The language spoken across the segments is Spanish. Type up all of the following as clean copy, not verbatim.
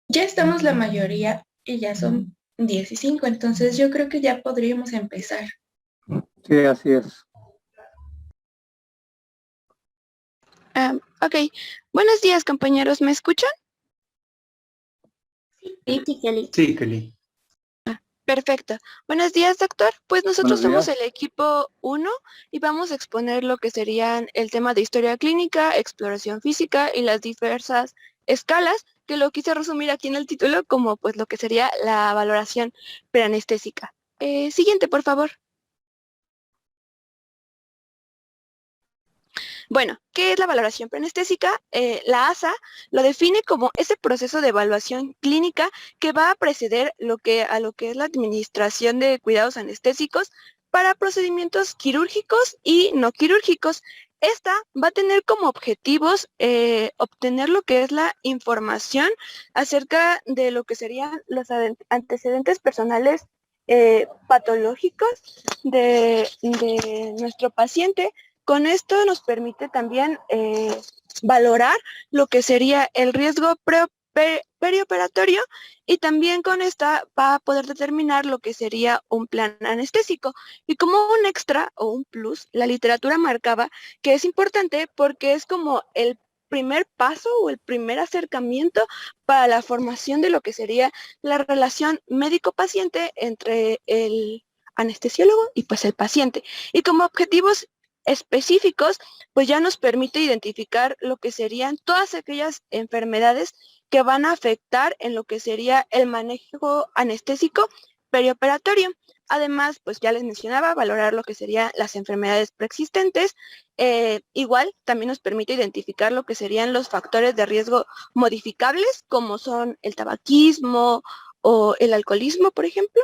Ya estamos la mayoría y ya son 15, entonces yo creo que ya podríamos empezar. Sí, así es. Ok. Buenos días, compañeros. ¿Me escuchan? Sí, Kelly. Sí, Kelly. Perfecto. Buenos días, doctor. Pues nosotros Buenos somos días. el equipo 1 y vamos a exponer lo que serían el tema de historia clínica, exploración física y las diversas escalas, que lo quise resumir aquí en el título como pues lo que sería la valoración preanestésica. Siguiente, por favor. Bueno, ¿qué es la valoración preanestésica? La ASA lo define como ese proceso de evaluación clínica que va a preceder a lo que es la administración de cuidados anestésicos para procedimientos quirúrgicos y no quirúrgicos. Esta va a tener como objetivos obtener lo que es la información acerca de lo que serían los antecedentes personales patológicos de nuestro paciente. Con esto nos permite también valorar lo que sería el riesgo perioperatorio y también con esta va a poder determinar lo que sería un plan anestésico. Y como un extra o un plus, la literatura marcaba que es importante porque es como el primer paso o el primer acercamiento para la formación de lo que sería la relación médico-paciente entre el anestesiólogo y pues el paciente. Y como objetivos específicos, pues ya nos permite identificar lo que serían todas aquellas enfermedades que van a afectar en lo que sería el manejo anestésico perioperatorio. Además, pues ya les mencionaba, valorar lo que serían las enfermedades preexistentes. Igual, también nos permite identificar lo que serían los factores de riesgo modificables, como son el tabaquismo o el alcoholismo, por ejemplo.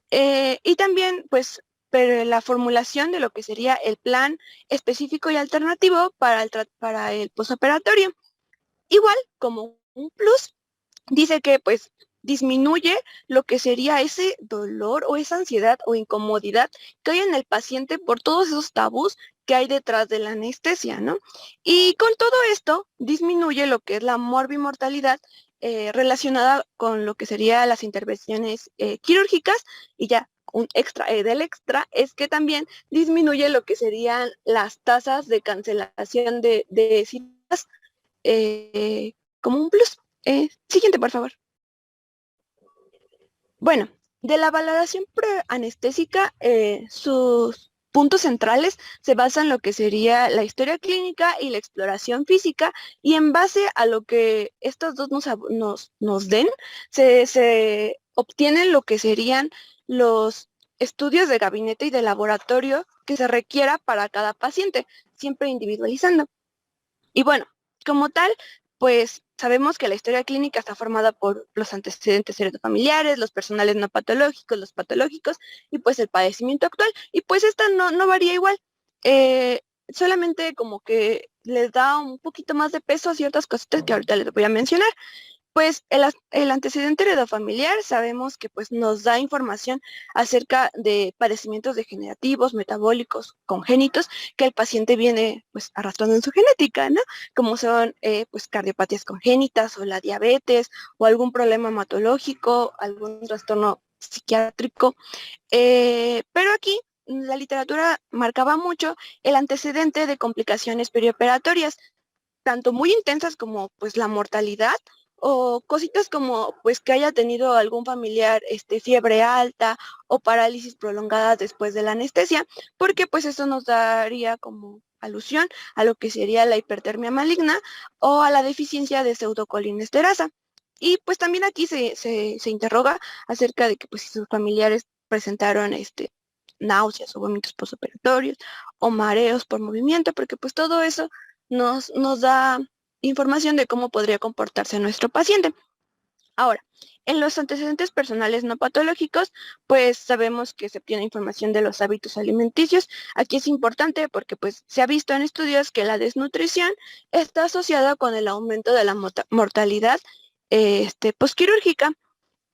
Y también, pues, pero la formulación de lo que sería el plan específico y alternativo para el postoperatorio. Igual, como un plus, dice que pues disminuye lo que sería ese dolor o esa ansiedad o incomodidad que hay en el paciente por todos esos tabús que hay detrás de la anestesia, ¿no? Y con todo esto disminuye lo que es la morbimortalidad relacionada con lo que serían las intervenciones quirúrgicas y ya un extra del extra es que también disminuye lo que serían las tasas de cancelación de citas como un plus. Siguiente, por favor. Bueno, de la valoración preanestésica, sus puntos centrales se basan en lo que sería la historia clínica y la exploración física, y en base a lo que estos dos nos den, se obtienen lo que serían los estudios de gabinete y de laboratorio que se requiera para cada paciente, siempre individualizando. Y bueno, como tal, pues sabemos que la historia clínica está formada por los antecedentes heredofamiliares, los personales no patológicos, los patológicos y pues el padecimiento actual. Y pues esta no varía igual. Solamente como que les da un poquito más de peso a ciertas cositas que ahorita les voy a mencionar. Pues el antecedente heredofamiliar sabemos que pues nos da información acerca de padecimientos degenerativos, metabólicos, congénitos, que el paciente viene pues arrastrando en su genética, ¿no? Como son pues cardiopatías congénitas o la diabetes o algún problema hematológico, algún trastorno psiquiátrico, pero aquí la literatura marcaba mucho el antecedente de complicaciones perioperatorias, tanto muy intensas como pues la mortalidad o cositas como pues que haya tenido algún familiar fiebre alta o parálisis prolongada después de la anestesia, porque pues eso nos daría como alusión a lo que sería la hipertermia maligna o a la deficiencia de pseudocolinesterosa. Y pues también aquí se interroga acerca de que pues si sus familiares presentaron náuseas o vómitos postoperatorios o mareos por movimiento, porque pues todo eso nos da información de cómo podría comportarse nuestro paciente. Ahora, en los antecedentes personales no patológicos, pues sabemos que se obtiene información de los hábitos alimenticios. Aquí es importante porque pues se ha visto en estudios que la desnutrición está asociada con el aumento de la mortalidad posquirúrgica.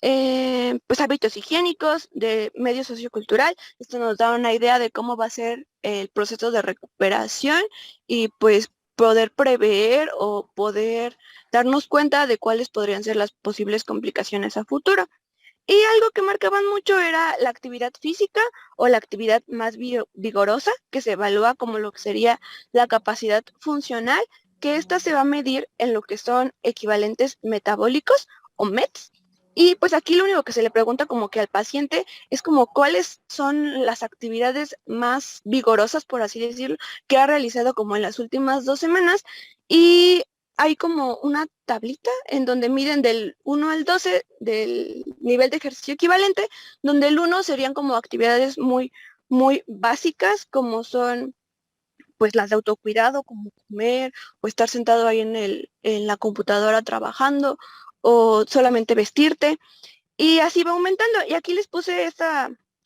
Pues hábitos higiénicos, de medio sociocultural. Esto nos da una idea de cómo va a ser el proceso de recuperación y pues poder prever o poder darnos cuenta de cuáles podrían ser las posibles complicaciones a futuro. Y algo que marcaban mucho era la actividad física o la actividad más vigorosa, que se evalúa como lo que sería la capacidad funcional, que esta se va a medir en lo que son equivalentes metabólicos o METs. Y pues aquí lo único que se le pregunta como que al paciente es como cuáles son las actividades más vigorosas, por así decirlo, que ha realizado como en las últimas 2 semanas. Y hay como una tablita en donde miden del 1 al 12 del nivel de ejercicio equivalente, donde el 1 serían como actividades muy, muy básicas, como son pues las de autocuidado, como comer o estar sentado ahí en la computadora trabajando o solamente vestirte. Y así va aumentando. Y aquí les puse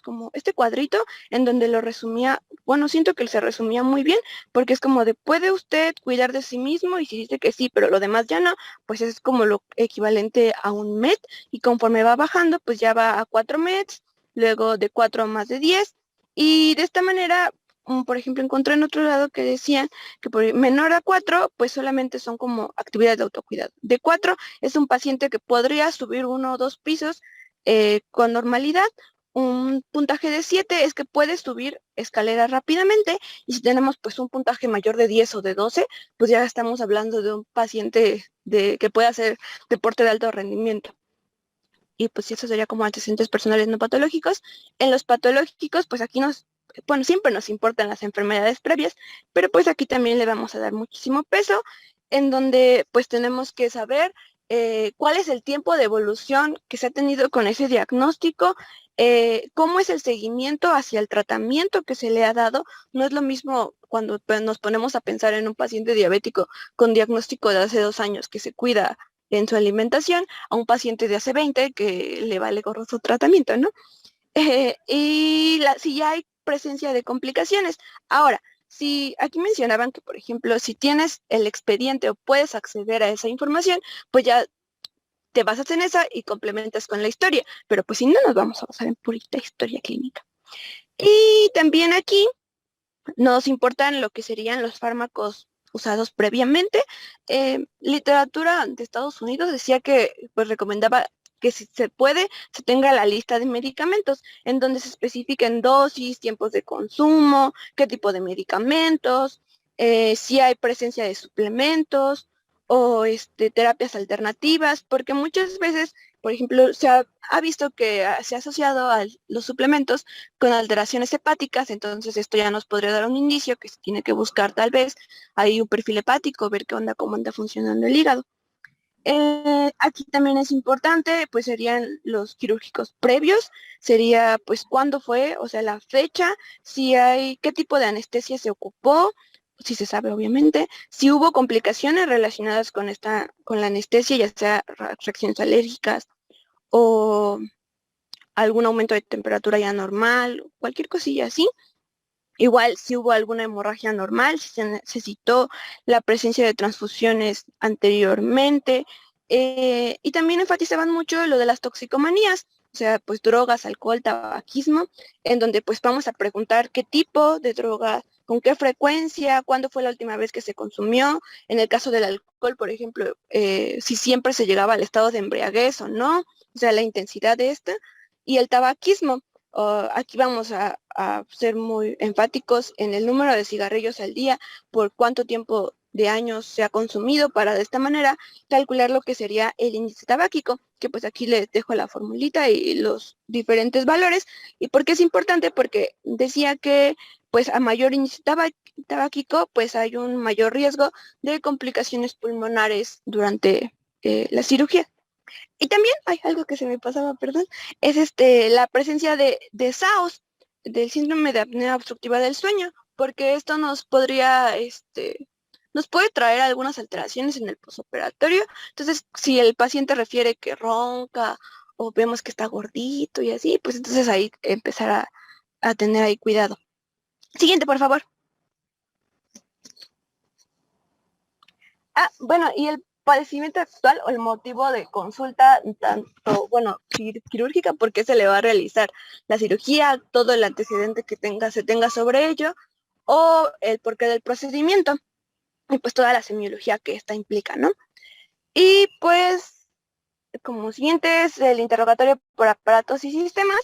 como este cuadrito en donde lo resumía, bueno, siento que se resumía muy bien, porque es como de, ¿puede usted cuidar de sí mismo? Y si dice que sí, pero lo demás ya no, pues es como lo equivalente a un MET, y conforme va bajando, pues ya va a 4 METs, luego de 4 a más de 10, y de esta manera, por ejemplo, encontré en otro lado que decían que por menor a 4, pues solamente son como actividades de autocuidado. De 4 es un paciente que podría subir 1 o 2 pisos con normalidad. Un puntaje de 7 es que puede subir escaleras rápidamente, y si tenemos pues un puntaje mayor de 10 o de 12, pues ya estamos hablando de un paciente que puede hacer deporte de alto rendimiento. Y pues eso sería como antecedentes personales no patológicos. En los patológicos, pues aquí bueno, siempre nos importan las enfermedades previas, pero pues aquí también le vamos a dar muchísimo peso, en donde pues tenemos que saber cuál es el tiempo de evolución que se ha tenido con ese diagnóstico, cómo es el seguimiento hacia el tratamiento que se le ha dado. No es lo mismo cuando pues, nos ponemos a pensar en un paciente diabético con diagnóstico de hace 2 años que se cuida en su alimentación, a un paciente de hace 20 que le vale gorro su tratamiento, ¿no? Si ya hay presencia de complicaciones. Ahora, si aquí mencionaban que, por ejemplo, si tienes el expediente o puedes acceder a esa información, pues ya te basas en esa y complementas con la historia, pero pues si no, nos vamos a basar en purita historia clínica. Y también aquí nos importan lo que serían los fármacos usados previamente. Literatura de Estados Unidos decía que pues recomendaba que si se puede, se tenga la lista de medicamentos, en donde se especifiquen dosis, tiempos de consumo, qué tipo de medicamentos, si hay presencia de suplementos o terapias alternativas, porque muchas veces, por ejemplo, ha visto que se ha asociado a los suplementos con alteraciones hepáticas. Entonces esto ya nos podría dar un indicio que se tiene que buscar tal vez ahí un perfil hepático, ver qué onda, cómo anda funcionando el hígado. Aquí también es importante, pues serían los quirúrgicos previos, sería pues cuándo fue, o sea, la fecha, si hay, qué tipo de anestesia se ocupó, si se sabe obviamente, si hubo complicaciones relacionadas con la anestesia, ya sea reacciones alérgicas o algún aumento de temperatura ya normal, cualquier cosilla así. Igual si hubo alguna hemorragia normal, si se necesitó la presencia de transfusiones anteriormente. Y también enfatizaban mucho lo de las toxicomanías, o sea, pues drogas, alcohol, tabaquismo, en donde pues vamos a preguntar qué tipo de droga, con qué frecuencia, cuándo fue la última vez que se consumió. En el caso del alcohol, por ejemplo, si siempre se llegaba al estado de embriaguez o no, o sea, la intensidad de esta. y el tabaquismo. Aquí vamos a ser muy enfáticos en el número de cigarrillos al día, por cuánto tiempo de años se ha consumido, para de esta manera calcular lo que sería el índice tabáquico, que pues aquí les dejo la formulita y los diferentes valores. ¿Y por qué es importante? Porque decía que pues a mayor índice tabáquico, pues hay un mayor riesgo de complicaciones pulmonares durante la cirugía. Y también hay algo que se me pasaba, perdón, es la presencia de SAOS, del síndrome de apnea obstructiva del sueño, porque esto nos podría, nos puede traer algunas alteraciones en el posoperatorio. Entonces, si el paciente refiere que ronca o vemos que está gordito y así, pues entonces ahí empezar a tener ahí cuidado. Siguiente, por favor. Bueno, y el padecimiento actual o el motivo de consulta, tanto, bueno, quirúrgica, porque se le va a realizar la cirugía, todo el antecedente que se tenga sobre ello, o el porqué del procedimiento, y pues toda la semiología que esta implica, ¿no? Y pues, como siguiente es el interrogatorio por aparatos y sistemas.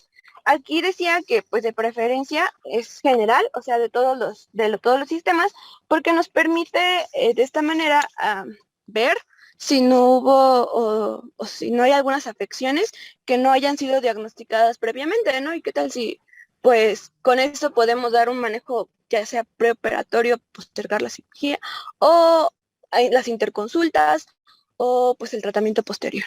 Aquí decía que pues de preferencia es general, o sea, de todos los sistemas, porque nos permite de esta manera ver si no hubo o si no hay algunas afecciones que no hayan sido diagnosticadas previamente, ¿no? Y qué tal si pues con esto podemos dar un manejo ya sea preoperatorio, postergar la cirugía, o las interconsultas, o pues el tratamiento posterior.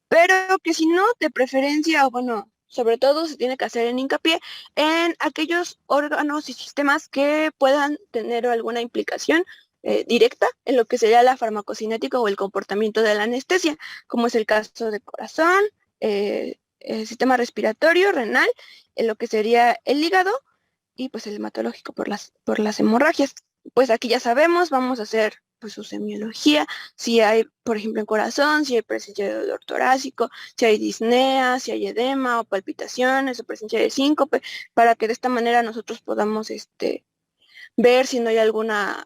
Pero que si no, de preferencia, o bueno, sobre todo se tiene que hacer en hincapié en aquellos órganos y sistemas que puedan tener alguna implicación directa en lo que sería la farmacocinética o el comportamiento de la anestesia, como es el caso de corazón, el sistema respiratorio, renal, en lo que sería el hígado y pues el hematológico por las hemorragias. Pues aquí ya sabemos, vamos a hacer pues su semiología, si hay, por ejemplo, en corazón, si hay presencia de dolor torácico, si hay disnea, si hay edema o palpitaciones o presencia de síncope, para que de esta manera nosotros podamos ver si no hay alguna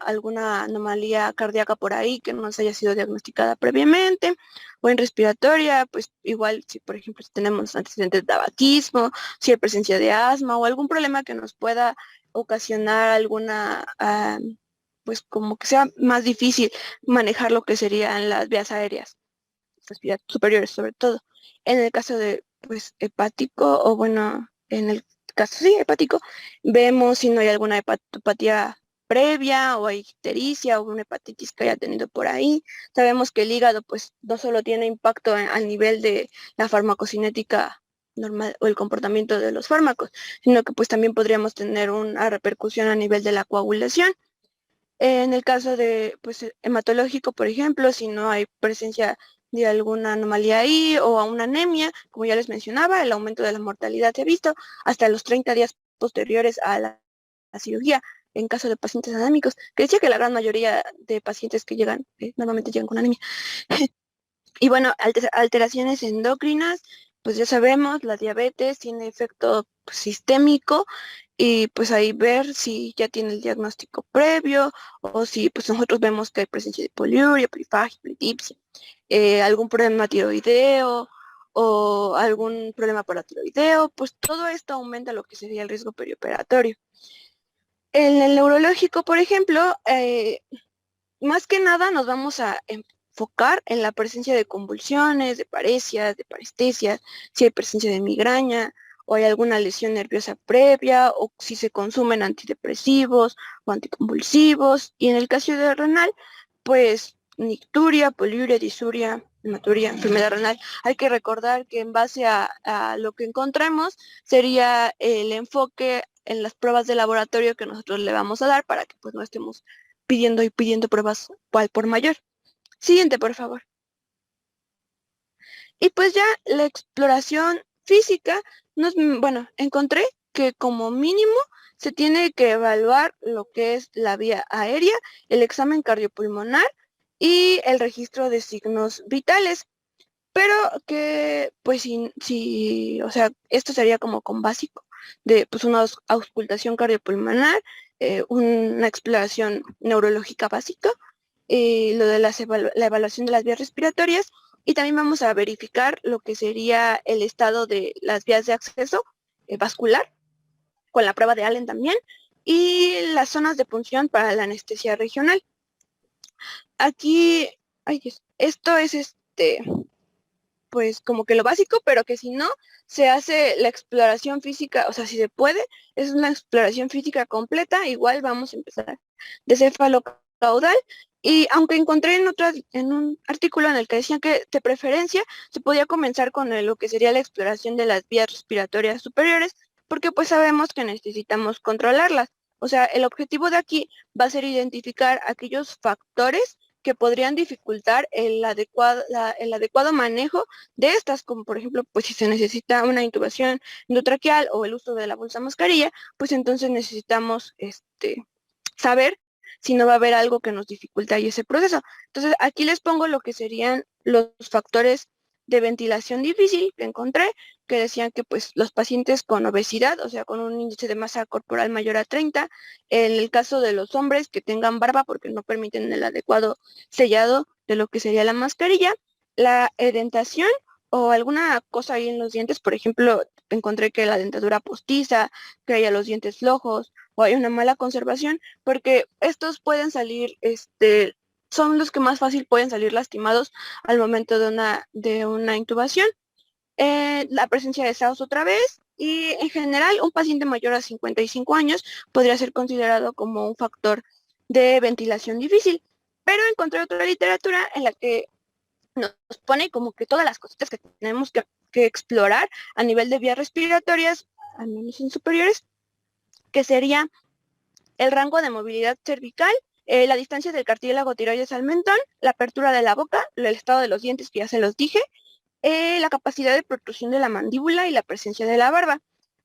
anomalía cardíaca por ahí que no nos haya sido diagnosticada previamente, o en respiratoria, pues igual si por ejemplo si tenemos antecedentes de tabaquismo, si hay presencia de asma o algún problema que nos pueda ocasionar alguna, pues como que sea más difícil manejar lo que serían las vías aéreas superiores sobre todo. En el caso de pues hepático, o bueno, en el caso sí, hepático, vemos si no hay alguna hepatopatía previa o hay ictericia o una hepatitis que haya tenido por ahí. Sabemos que el hígado pues no solo tiene impacto a nivel de la farmacocinética normal o el comportamiento de los fármacos, sino que pues también podríamos tener una repercusión a nivel de la coagulación. En el caso de pues hematológico, por ejemplo, si no hay presencia de alguna anomalía ahí o a una anemia, como ya les mencionaba, el aumento de la mortalidad se ha visto hasta los 30 días posteriores a la cirugía en caso de pacientes anémicos, que decía que la gran mayoría de pacientes que llegan, normalmente llegan con anemia. Y bueno, alteraciones endocrinas, pues ya sabemos, la diabetes tiene efecto pues, sistémico, y pues ahí ver si ya tiene el diagnóstico previo o si pues nosotros vemos que hay presencia de poliuria, polifagia, polidipsia, algún problema tiroideo o algún problema paratiroideo, pues todo esto aumenta lo que sería el riesgo perioperatorio. En el neurológico, por ejemplo, más que nada nos vamos a enfocar en la presencia de convulsiones, de paresias, de parestesias, si hay presencia de migraña o hay alguna lesión nerviosa previa, o si se consumen antidepresivos o anticonvulsivos. Y en el caso de renal, pues nicturia, poliuria, disuria, hematuria, enfermedad renal. Hay que recordar que en base a lo que encontremos sería el enfoque en las pruebas de laboratorio que nosotros le vamos a dar para que pues no estemos pidiendo pruebas por mayor. Siguiente, por favor. Y pues ya la exploración física, bueno, encontré que como mínimo se tiene que evaluar lo que es la vía aérea, el examen cardiopulmonar y el registro de signos vitales. Pero que, pues, o sea, esto sería como con básico, de pues una auscultación cardiopulmonar, una exploración neurológica básica, lo de la evaluación de las vías respiratorias Y también vamos a verificar lo que sería el estado de las vías de acceso vascular, con la prueba de Allen también, y las zonas de punción para la anestesia regional. Aquí, ay Dios, esto es pues como que lo básico, pero que si no, se hace la exploración física, o sea, si se puede, es una exploración física completa, igual vamos a empezar de cefalocaudal, y aunque encontré en un artículo en el que decían que de preferencia se podía comenzar con lo que sería la exploración de las vías respiratorias superiores, porque pues sabemos que necesitamos controlarlas. O sea, el objetivo de aquí va a ser identificar aquellos factores que podrían dificultar el adecuado manejo de estas, como por ejemplo, pues si se necesita una intubación endotraqueal o el uso de la bolsa mascarilla, pues entonces necesitamos saber si no va a haber algo que nos dificulte ahí ese proceso. Entonces, aquí les pongo lo que serían los factores de ventilación difícil que encontré, que decían que pues los pacientes con obesidad, o sea, con un índice de masa corporal mayor a 30, en el caso de los hombres que tengan barba porque no permiten el adecuado sellado de lo que sería la mascarilla, la edentación o alguna cosa ahí en los dientes, por ejemplo, encontré que la dentadura postiza, que haya los dientes flojos o hay una mala conservación, porque estos pueden salir, son los que más fácil pueden salir lastimados al momento de una intubación. La presencia de SARS otra vez, y en general un paciente mayor a 55 años podría ser considerado como un factor de ventilación difícil. Pero encontré otra literatura en la que nos pone como que todas las cositas que tenemos que explorar a nivel de vías respiratorias, al menos en superiores, que sería el rango de movilidad cervical, la distancia del cartílago tiroides al mentón, la apertura de la boca, el estado de los dientes que ya se los dije, la capacidad de protrusión de la mandíbula y la presencia de la barba.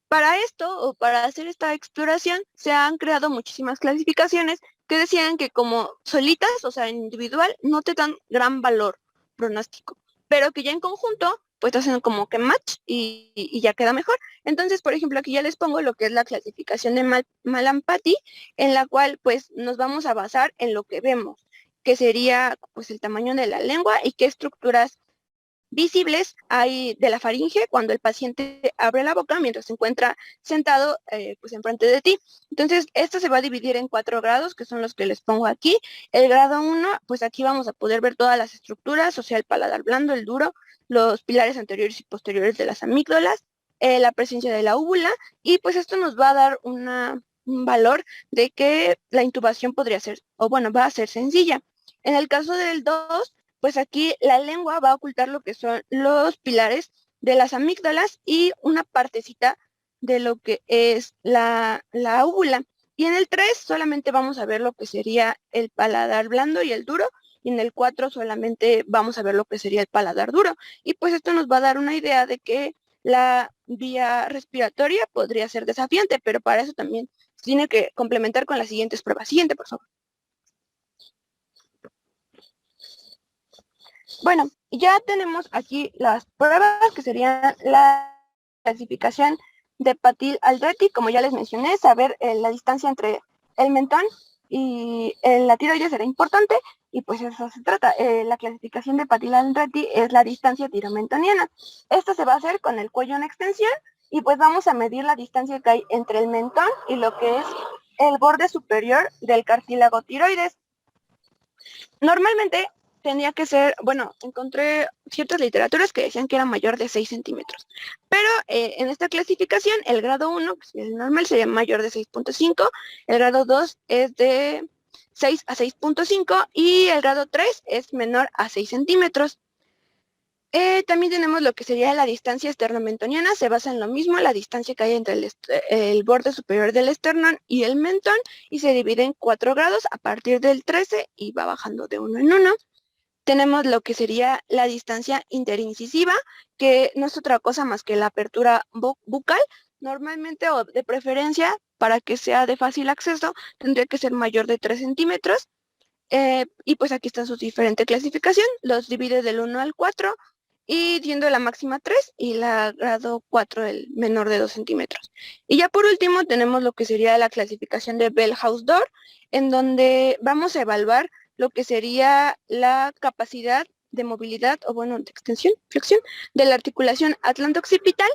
Para esto, o para hacer esta exploración, se han creado muchísimas clasificaciones que decían que como solitas, o sea, en individual, no te dan gran valor pronóstico, pero que ya en conjunto, pues hacen como que match y ya queda mejor. Entonces, por ejemplo, aquí ya les pongo lo que es la clasificación de Malampati, en la cual pues nos vamos a basar en lo que vemos, que sería pues el tamaño de la lengua y qué estructuras visibles hay de la faringe cuando el paciente abre la boca mientras se encuentra sentado pues enfrente de ti. Entonces, esto se va a dividir en 4 grados, que son los que les pongo aquí. El grado 1, pues aquí vamos a poder ver todas las estructuras, o sea, el paladar blando, el duro, los pilares anteriores y posteriores de las amígdalas, la presencia de la úvula, y pues esto nos va a dar un valor de que la intubación podría ser, o bueno, va a ser sencilla. En el caso del 2, pues aquí la lengua va a ocultar lo que son los pilares de las amígdalas y una partecita de lo que es la úvula. Y en el 3 solamente vamos a ver lo que sería el paladar blando y el duro, y en el 4 solamente vamos a ver lo que sería el paladar duro. Y pues esto nos va a dar una idea de que la vía respiratoria podría ser desafiante, pero para eso también se tiene que complementar con las siguientes pruebas. Siguiente, por favor. Bueno, ya tenemos aquí las pruebas que serían la clasificación de Patil-Aldrete, como ya les mencioné, saber la distancia entre el mentón y la tiroides era importante, y pues eso se trata. La clasificación de Patil-Aldrete es la distancia tiromentoniana. Esto se va a hacer con el cuello en extensión, y pues vamos a medir la distancia que hay entre el mentón y lo que es el borde superior del cartílago tiroides. Normalmente tenía que ser, bueno, encontré ciertas literaturas que decían que era mayor de 6 centímetros, pero en esta clasificación el grado 1, que es el normal, sería mayor de 6.5, el grado 2 es de 6 a 6.5 y el grado 3 es menor a 6 centímetros. También tenemos lo que sería la distancia esternomentoniana, se basa en lo mismo, la distancia que hay entre el borde superior del esternón y el mentón, y se divide en 4 grados a partir del 13 y va bajando de 1 en 1. Tenemos lo que sería la distancia interincisiva, que no es otra cosa más que la apertura bucal. Normalmente, o de preferencia, para que sea de fácil acceso, tendría que ser mayor de 3 centímetros. Y pues aquí está su diferente clasificación, los divide del 1 al 4, y siendo la máxima 3 y la grado 4 el menor de 2 centímetros. Y ya por último tenemos lo que sería la clasificación de Bell-House-Door, en donde vamos a evaluar lo que sería la capacidad de movilidad o bueno, de extensión, flexión de la articulación atlanto-occipital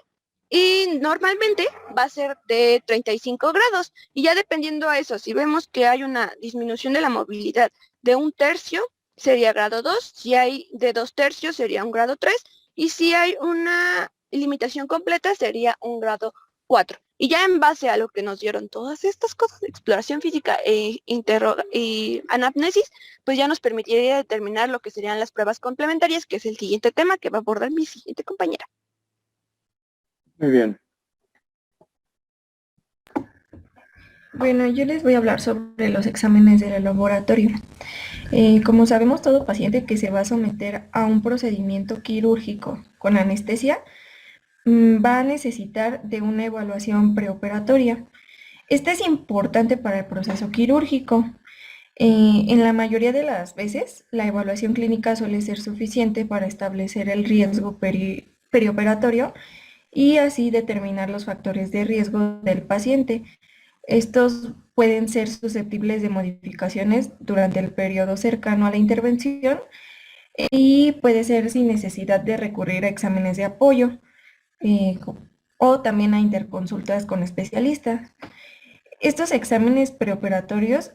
y normalmente va a ser de 35 grados. Y ya dependiendo a eso, si vemos que hay una disminución de la movilidad de 1/3, sería grado 2. Si hay de 2/3, sería un grado 3. Y si hay una limitación completa, sería un grado 4. Y ya en base a lo que nos dieron todas estas cosas de exploración física y anamnesis, pues ya nos permitiría determinar lo que serían las pruebas complementarias, que es el siguiente tema que va a abordar mi siguiente compañera. Muy bien. Bueno, yo les voy a hablar sobre los exámenes del laboratorio. Como sabemos, todo paciente que se va a someter a un procedimiento quirúrgico con anestesia va a necesitar de una evaluación preoperatoria. Esta es importante para el proceso quirúrgico. En la mayoría de las veces, la evaluación clínica suele ser suficiente para establecer el riesgo perioperatorio y así determinar los factores de riesgo del paciente. Estos pueden ser susceptibles de modificaciones durante el periodo cercano a la intervención y puede ser sin necesidad de recurrir a exámenes de apoyo o también a interconsultas con especialistas. Estos exámenes preoperatorios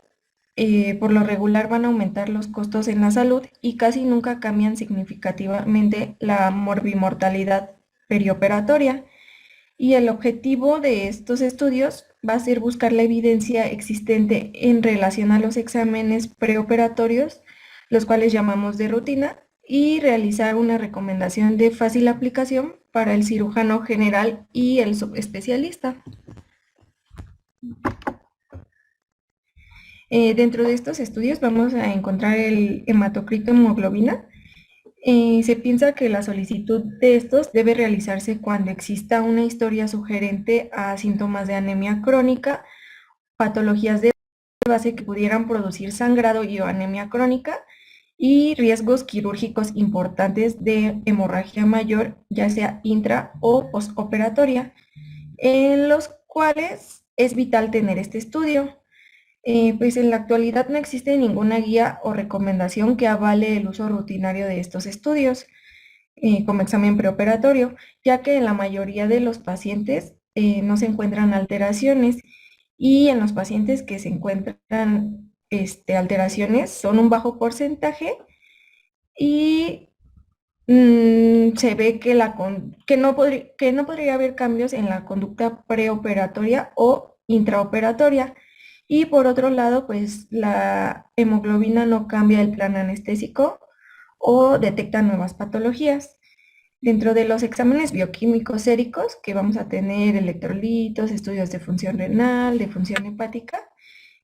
por lo regular van a aumentar los costos en la salud y casi nunca cambian significativamente la morbimortalidad perioperatoria. Y el objetivo de estos estudios va a ser buscar la evidencia existente en relación a los exámenes preoperatorios, los cuales llamamos de rutina, y realizar una recomendación de fácil aplicación para el cirujano general y el subespecialista. Dentro de estos estudios vamos a encontrar el hematocrito hemoglobina. Se piensa que la solicitud de estos debe realizarse cuando exista una historia sugerente a síntomas de anemia crónica, patologías de base que pudieran producir sangrado y o anemia crónica y riesgos quirúrgicos importantes de hemorragia mayor, ya sea intra o postoperatoria, en los cuales es vital tener este estudio. Pues en la actualidad no existe ninguna guía o recomendación que avale el uso rutinario de estos estudios como examen preoperatorio, ya que en la mayoría de los pacientes no se encuentran alteraciones y en los pacientes que se encuentran alteraciones son un bajo porcentaje y se ve que no podría haber cambios en la conducta preoperatoria o intraoperatoria. Y por otro lado, pues la hemoglobina no cambia el plan anestésico o detecta nuevas patologías. Dentro de los exámenes bioquímicos séricos, que vamos a tener electrolitos, estudios de función renal, de función hepática,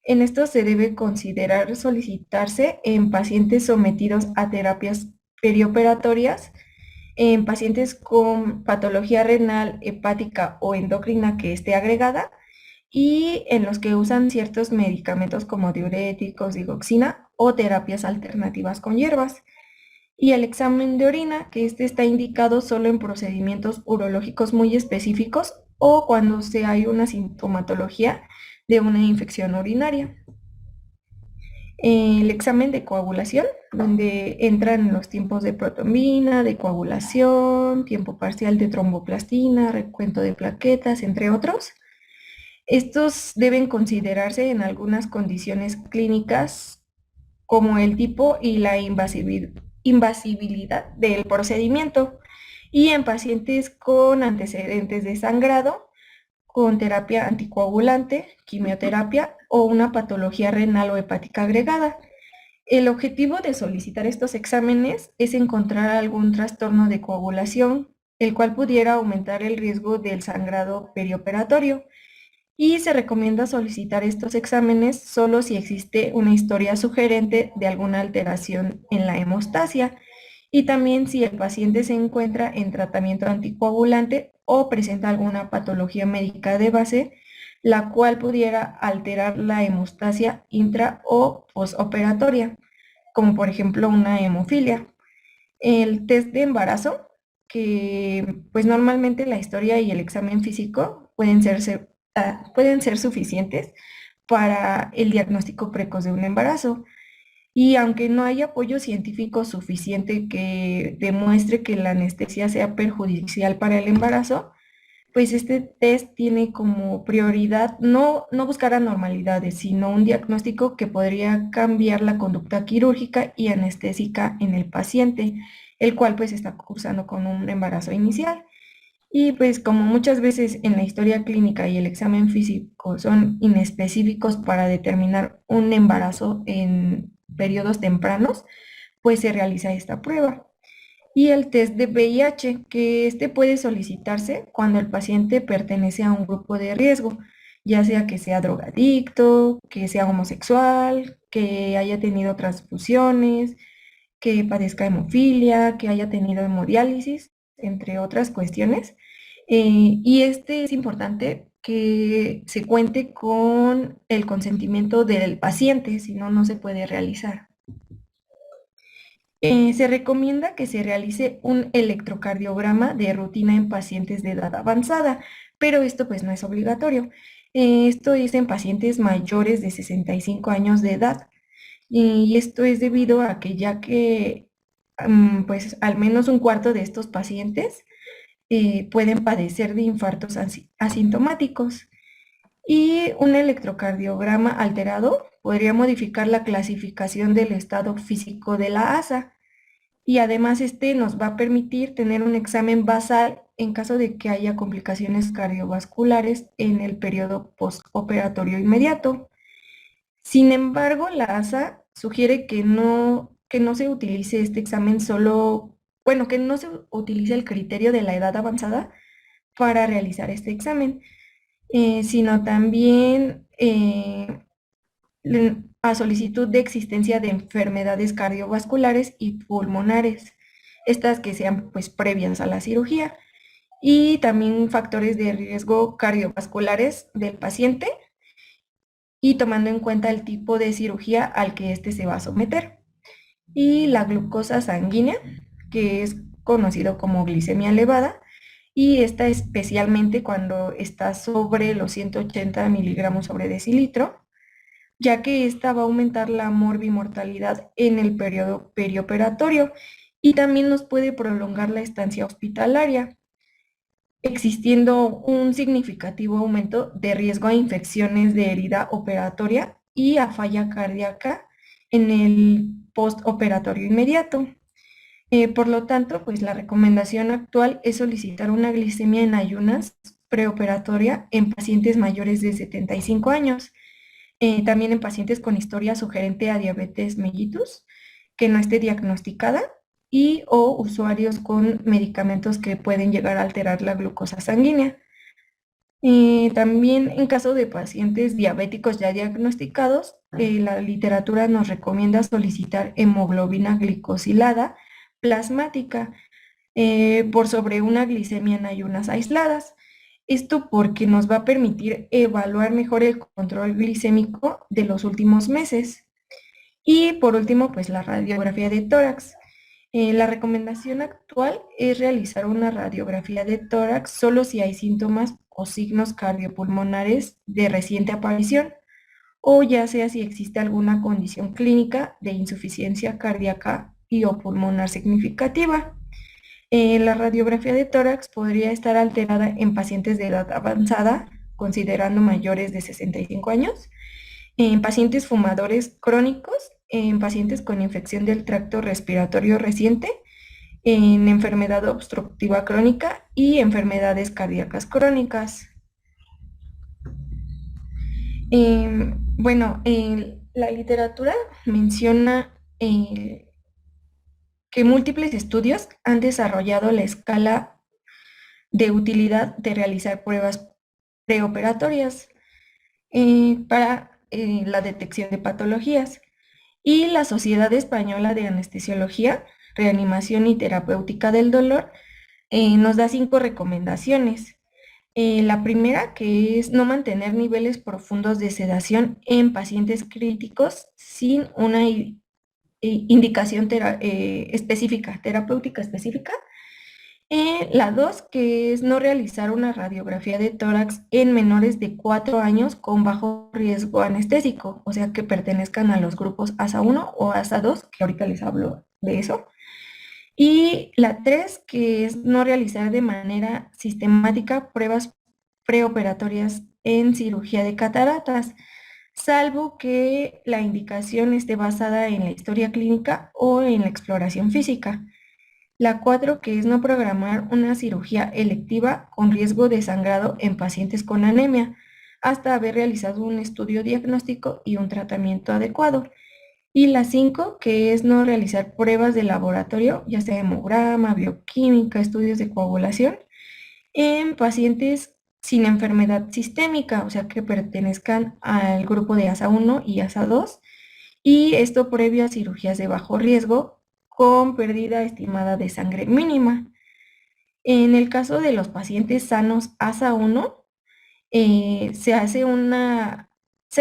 en estos se debe considerar solicitarse en pacientes sometidos a terapias perioperatorias, en pacientes con patología renal, hepática o endocrina que esté agregada, y en los que usan ciertos medicamentos como diuréticos, digoxina o terapias alternativas con hierbas. Y el examen de orina, que este está indicado solo en procedimientos urológicos muy específicos o cuando hay una sintomatología de una infección urinaria. El examen de coagulación, donde entran los tiempos de protomina, de coagulación, tiempo parcial de tromboplastina, recuento de plaquetas, entre otros. Estos deben considerarse en algunas condiciones clínicas como el tipo y la invasibilidad del procedimiento y en pacientes con antecedentes de sangrado, con terapia anticoagulante, quimioterapia o una patología renal o hepática agregada. El objetivo de solicitar estos exámenes es encontrar algún trastorno de coagulación, el cual pudiera aumentar el riesgo del sangrado perioperatorio. Y se recomienda solicitar estos exámenes solo si existe una historia sugerente de alguna alteración en la hemostasia y también si el paciente se encuentra en tratamiento anticoagulante o presenta alguna patología médica de base, la cual pudiera alterar la hemostasia intra o postoperatoria, como por ejemplo una hemofilia. El test de embarazo, que pues normalmente la historia y el examen físico pueden ser suficientes para el diagnóstico precoz de un embarazo. Y aunque no hay apoyo científico suficiente que demuestre que la anestesia sea perjudicial para el embarazo, pues este test tiene como prioridad no buscar anormalidades, sino un diagnóstico que podría cambiar la conducta quirúrgica y anestésica en el paciente, el cual pues está cursando con un embarazo inicial. Y pues como muchas veces en la historia clínica y el examen físico son inespecíficos para determinar un embarazo en periodos tempranos, pues se realiza esta prueba. Y el test de VIH, que este puede solicitarse cuando el paciente pertenece a un grupo de riesgo, ya sea que sea drogadicto, que sea homosexual, que haya tenido transfusiones, que padezca hemofilia, que haya tenido hemodiálisis, entre otras cuestiones. Y este es importante que se cuente con el consentimiento del paciente, si no, no se puede realizar. Se recomienda que se realice un electrocardiograma de rutina en pacientes de edad avanzada, pero esto pues no es obligatorio. Esto es en pacientes mayores de 65 años de edad. Y esto es debido a que ya que pues al menos un cuarto de estos pacientes pueden padecer de infartos asintomáticos. Y un electrocardiograma alterado podría modificar la clasificación del estado físico de la ASA. Y además este nos va a permitir tener un examen basal en caso de que haya complicaciones cardiovasculares en el periodo postoperatorio inmediato. Sin embargo, la ASA sugiere que no se utilice este examen solo, bueno, que no se utilice el criterio de la edad avanzada para realizar este examen, sino también a solicitud de existencia de enfermedades cardiovasculares y pulmonares, estas que sean pues previas a la cirugía, y también factores de riesgo cardiovasculares del paciente y tomando en cuenta el tipo de cirugía al que éste se va a someter. Y la glucosa sanguínea, que es conocido como glicemia elevada, y esta especialmente cuando está sobre los 180 miligramos sobre decilitro, ya que esta va a aumentar la morbimortalidad en el periodo perioperatorio y también nos puede prolongar la estancia hospitalaria, existiendo un significativo aumento de riesgo a infecciones de herida operatoria y a falla cardíaca en el postoperatorio inmediato. Por lo tanto, pues la recomendación actual es solicitar una glicemia en ayunas preoperatoria en pacientes mayores de 75 años, también en pacientes con historia sugerente a diabetes mellitus que no esté diagnosticada y o usuarios con medicamentos que pueden llegar a alterar la glucosa sanguínea. También en caso de pacientes diabéticos ya diagnosticados, la literatura nos recomienda solicitar hemoglobina glicosilada plasmática por sobre una glicemia en ayunas aisladas. Esto porque nos va a permitir evaluar mejor el control glicémico de los últimos meses. Y por último, pues la radiografía de tórax. La recomendación actual es realizar una radiografía de tórax solo si hay síntomas o signos cardiopulmonares de reciente aparición, o ya sea si existe alguna condición clínica de insuficiencia cardíaca y o pulmonar significativa. La radiografía de tórax podría estar alterada en pacientes de edad avanzada, considerando mayores de 65 años, en pacientes fumadores crónicos, en pacientes con infección del tracto respiratorio reciente, en enfermedad obstructiva crónica y enfermedades cardíacas crónicas. Bueno, la literatura menciona que múltiples estudios han desarrollado la escala de utilidad de realizar pruebas preoperatorias para la detección de patologías. Y la Sociedad Española de Anestesiología, Reanimación y Terapéutica del Dolor nos da 5 recomendaciones. La primera, que es no mantener niveles profundos de sedación en pacientes críticos sin una indicación específica, terapéutica específica. La 2, que es no realizar una radiografía de tórax en menores de 4 años con bajo riesgo anestésico, o sea que pertenezcan a los grupos ASA 1 o ASA 2, que ahorita les hablo de eso. Y la 3, que es no realizar de manera sistemática pruebas preoperatorias en cirugía de cataratas, salvo que la indicación esté basada en la historia clínica o en la exploración física. La 4, que es no programar una cirugía electiva con riesgo de sangrado en pacientes con anemia, hasta haber realizado un estudio diagnóstico y un tratamiento adecuado. Y la 5, que es no realizar pruebas de laboratorio, ya sea hemograma, bioquímica, estudios de coagulación, en pacientes sin enfermedad sistémica, o sea que pertenezcan al grupo de ASA 1 y ASA 2, y esto previo a cirugías de bajo riesgo con pérdida estimada de sangre mínima. En el caso de los pacientes sanos ASA 1, se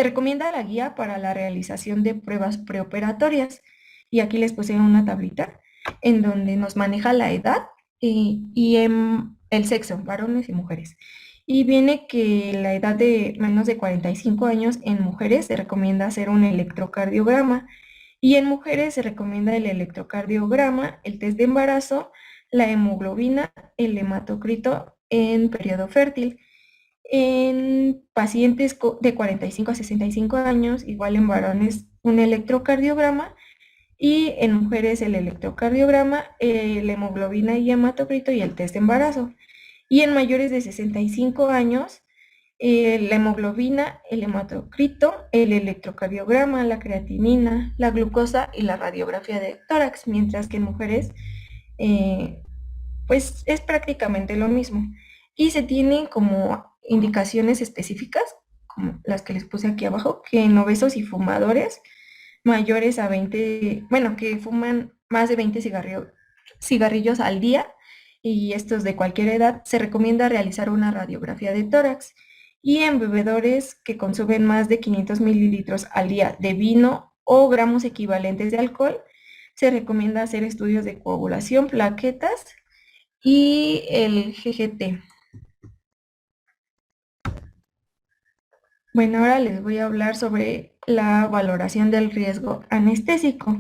recomienda la guía para la realización de pruebas preoperatorias. Y aquí les puse una tablita en donde nos maneja la edad y el sexo, varones y mujeres. Y viene que la edad de menos de 45 años en mujeres se recomienda hacer un electrocardiograma y en mujeres se recomienda el electrocardiograma, el test de embarazo, la hemoglobina, el hematocrito en periodo fértil. En pacientes de 45 a 65 años, igual en varones, un electrocardiograma y en mujeres el electrocardiograma, la hemoglobina y hematocrito y el test de embarazo. Y en mayores de 65 años, la hemoglobina, el hematocrito, el electrocardiograma, la creatinina, la glucosa y la radiografía de tórax, mientras que en mujeres pues es prácticamente lo mismo. Y se tienen como indicaciones específicas, como las que les puse aquí abajo, que en obesos y fumadores mayores a 20, bueno, que fuman más de 20 cigarrillos al día, y estos de cualquier edad, se recomienda realizar una radiografía de tórax. Y en bebedores que consumen más de 500 mililitros al día de vino o gramos equivalentes de alcohol, se recomienda hacer estudios de coagulación, plaquetas y el GGT. Bueno, ahora les voy a hablar sobre la valoración del riesgo anestésico.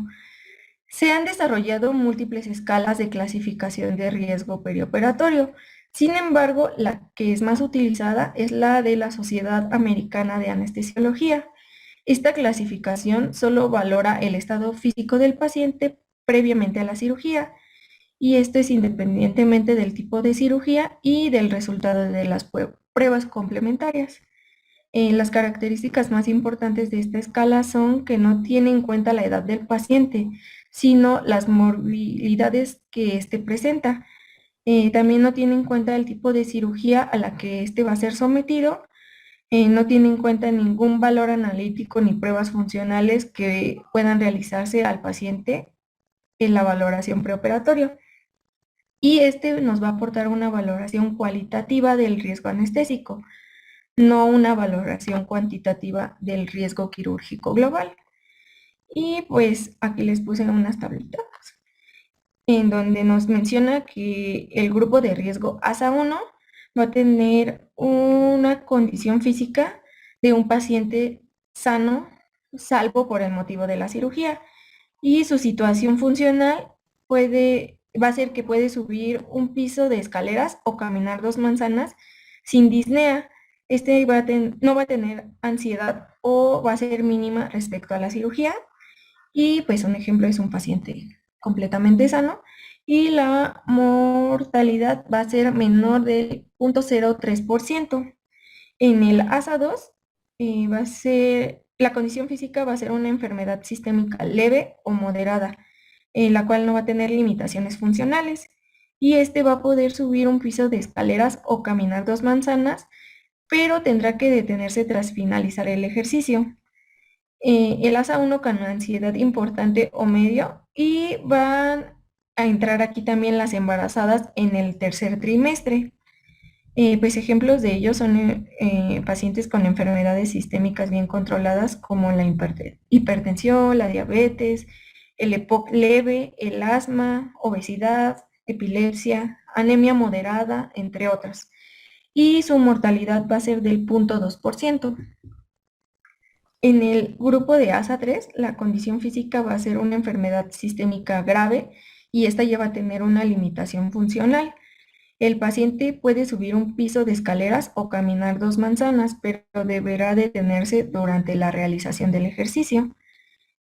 Se han desarrollado múltiples escalas de clasificación de riesgo perioperatorio. Sin embargo, la que es más utilizada es la de la Sociedad Americana de Anestesiología. Esta clasificación solo valora el estado físico del paciente previamente a la cirugía, y esto es independientemente del tipo de cirugía y del resultado de las pruebas complementarias. Las características más importantes de esta escala son que no tiene en cuenta la edad del paciente, sino las morbilidades que éste presenta. También no tiene en cuenta el tipo de cirugía a la que éste va a ser sometido. No tiene en cuenta ningún valor analítico ni pruebas funcionales que puedan realizarse al paciente en la valoración preoperatoria. Y este nos va a aportar una valoración cualitativa del riesgo anestésico, no una valoración cuantitativa del riesgo quirúrgico global. Y pues aquí les puse unas tablitas en donde nos menciona que el grupo de riesgo ASA 1 va a tener una condición física de un paciente sano, salvo por el motivo de la cirugía, y su situación funcional va a ser que puede subir un piso de escaleras o caminar 2 manzanas sin disnea. No va a tener ansiedad o va a ser mínima respecto a la cirugía, y pues un ejemplo es un paciente completamente sano, y la mortalidad va a ser menor del 0.03%. En el ASA 2 la condición física va a ser una enfermedad sistémica leve o moderada, la cual no va a tener limitaciones funcionales, y este va a poder subir un piso de escaleras o caminar 2 manzanas, pero tendrá que detenerse tras finalizar el ejercicio. El ASA 1 con ansiedad importante o medio, y van a entrar aquí también las embarazadas en el tercer trimestre. Pues ejemplos de ellos son pacientes con enfermedades sistémicas bien controladas como la hipertensión, la diabetes, el EPOC leve, el asma, obesidad, epilepsia, anemia moderada, entre otras. Y su mortalidad va a ser del 0.2%. En el grupo de ASA3, la condición física va a ser una enfermedad sistémica grave y esta lleva a tener una limitación funcional. El paciente puede subir un piso de escaleras o caminar 2 manzanas, pero deberá detenerse durante la realización del ejercicio.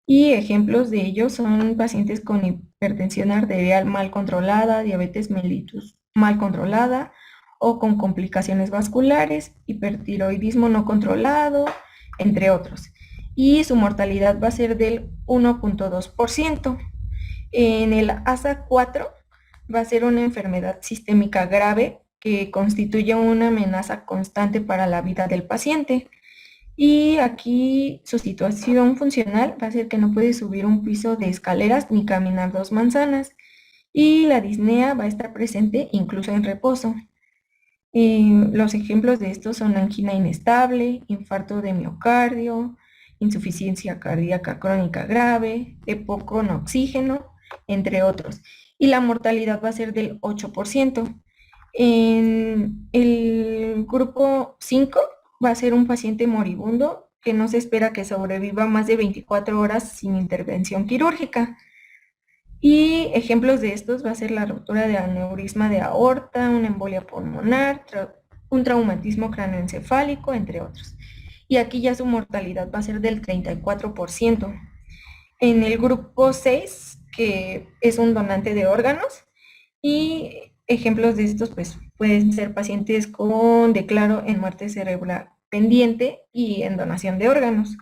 Y ejemplos de ellos son pacientes con hipertensión arterial mal controlada, diabetes mellitus mal controlada o con complicaciones vasculares, hipertiroidismo no controlado, entre otros. Y su mortalidad va a ser del 1.2%. En el ASA4 va a ser una enfermedad sistémica grave que constituye una amenaza constante para la vida del paciente. Y aquí su situación funcional va a ser que no puede subir un piso de escaleras ni caminar 2 manzanas. Y la disnea va a estar presente incluso en reposo. Los ejemplos de estos son angina inestable, infarto de miocardio, insuficiencia cardíaca crónica grave, EPOC con oxígeno, entre otros. Y la mortalidad va a ser del 8%. En el grupo 5 va a ser un paciente moribundo que no se espera que sobreviva más de 24 horas sin intervención quirúrgica. Y ejemplos de estos va a ser la ruptura de aneurisma de aorta, una embolia pulmonar, un traumatismo cráneoencefálico, entre otros. Y aquí ya su mortalidad va a ser del 34%. En el grupo 6, que es un donante de órganos, y ejemplos de estos pues pueden ser pacientes con declaro en muerte cerebral pendiente y en donación de órganos.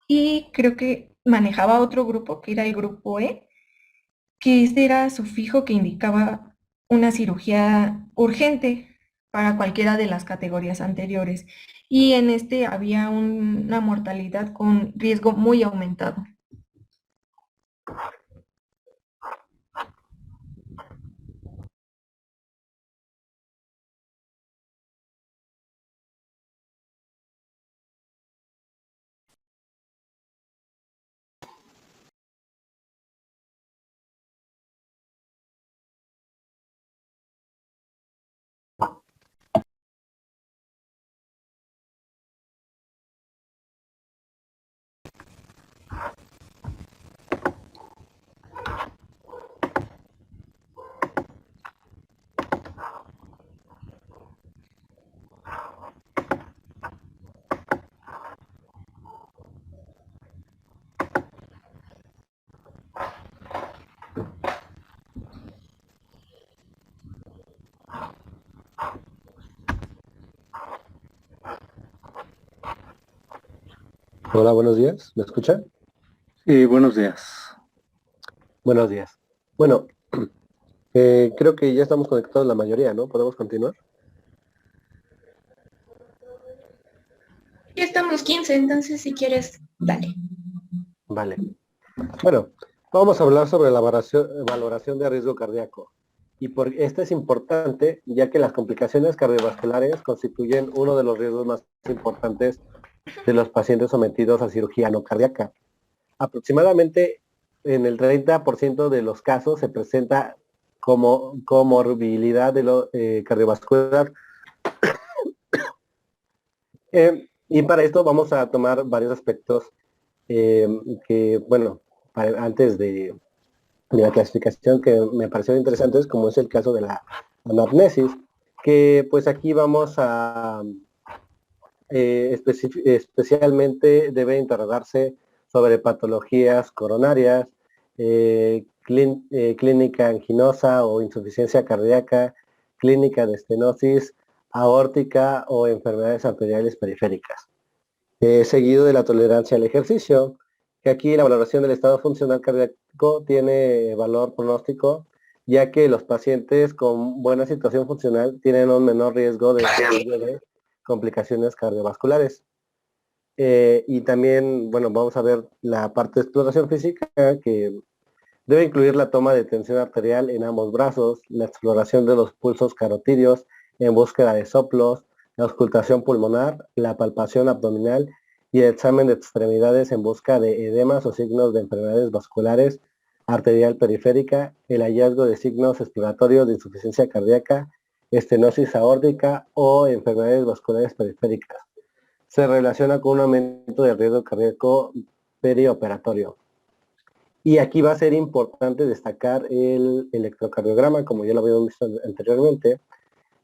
Y creo que manejaba otro grupo, que era el grupo E, que este era sufijo que indicaba una cirugía urgente para cualquiera de las categorías anteriores. Y en este había una mortalidad con riesgo muy aumentado. Hola, buenos días. ¿Me escuchan? Sí, buenos días. Buenos días. Bueno, creo que ya estamos conectados la mayoría, ¿no? ¿Podemos continuar? Ya estamos 15, entonces si quieres, dale. Vale. Bueno, vamos a hablar sobre la valoración de riesgo cardíaco. Y esta es importante, ya que las complicaciones cardiovasculares constituyen uno de los riesgos más importantes de los pacientes sometidos a cirugía no cardíaca. Aproximadamente en el 30% de los casos se presenta como comorbilidad de lo cardiovascular. Y para esto vamos a tomar varios aspectos que, bueno, antes de la clasificación que me parecieron interesantes, como es el caso de la anamnesis, que pues aquí vamos a especialmente debe interrogarse sobre patologías coronarias, clínica anginosa o insuficiencia cardíaca, clínica de estenosis aórtica o enfermedades arteriales periféricas. Seguido de la tolerancia al ejercicio, que aquí la valoración del estado funcional cardíaco tiene valor pronóstico, ya que los pacientes con buena situación funcional tienen un menor riesgo de complicaciones cardiovasculares. Y también, bueno, vamos a ver la parte de exploración física, que debe incluir la toma de tensión arterial en ambos brazos, la exploración de los pulsos carotídeos en búsqueda de soplos, la auscultación pulmonar, la palpación abdominal y el examen de extremidades en busca de edemas o signos de enfermedades vasculares arterial periférica, el hallazgo de signos exploratorios de insuficiencia cardíaca, estenosis aórtica o enfermedades vasculares periféricas. Se relaciona con un aumento del riesgo cardíaco perioperatorio. Y aquí va a ser importante destacar el electrocardiograma, como ya lo habíamos visto anteriormente,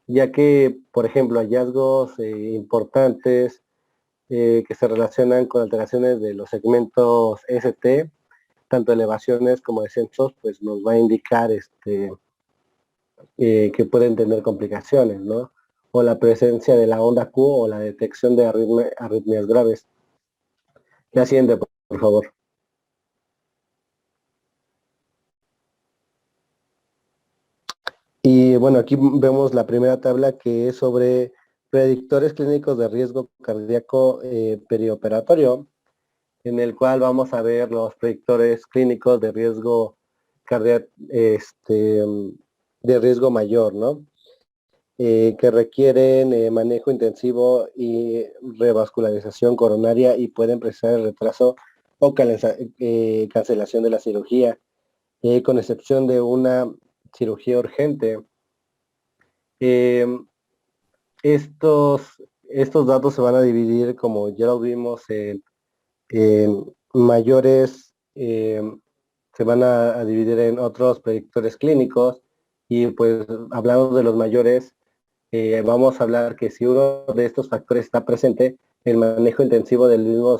ya que, por ejemplo, hallazgos importantes que se relacionan con alteraciones de los segmentos ST, tanto elevaciones como descensos, pues nos va a indicar que pueden tener complicaciones, ¿no? O la presencia de la onda Q o la detección de arritmias graves. La siguiente, por favor. Y bueno, aquí vemos la primera tabla que es sobre predictores clínicos de riesgo cardíaco perioperatorio, en el cual vamos a ver los predictores clínicos de riesgo cardíaco, de riesgo mayor, ¿no? Que requieren manejo intensivo y revascularización coronaria y pueden precisar el retraso o cancelación de la cirugía, con excepción de una cirugía urgente. Estos datos se van a dividir, como ya lo vimos, en mayores, se van a dividir en otros predictores clínicos, y pues hablando de los mayores, vamos a hablar que si uno de estos factores está presente, el manejo intensivo del mismo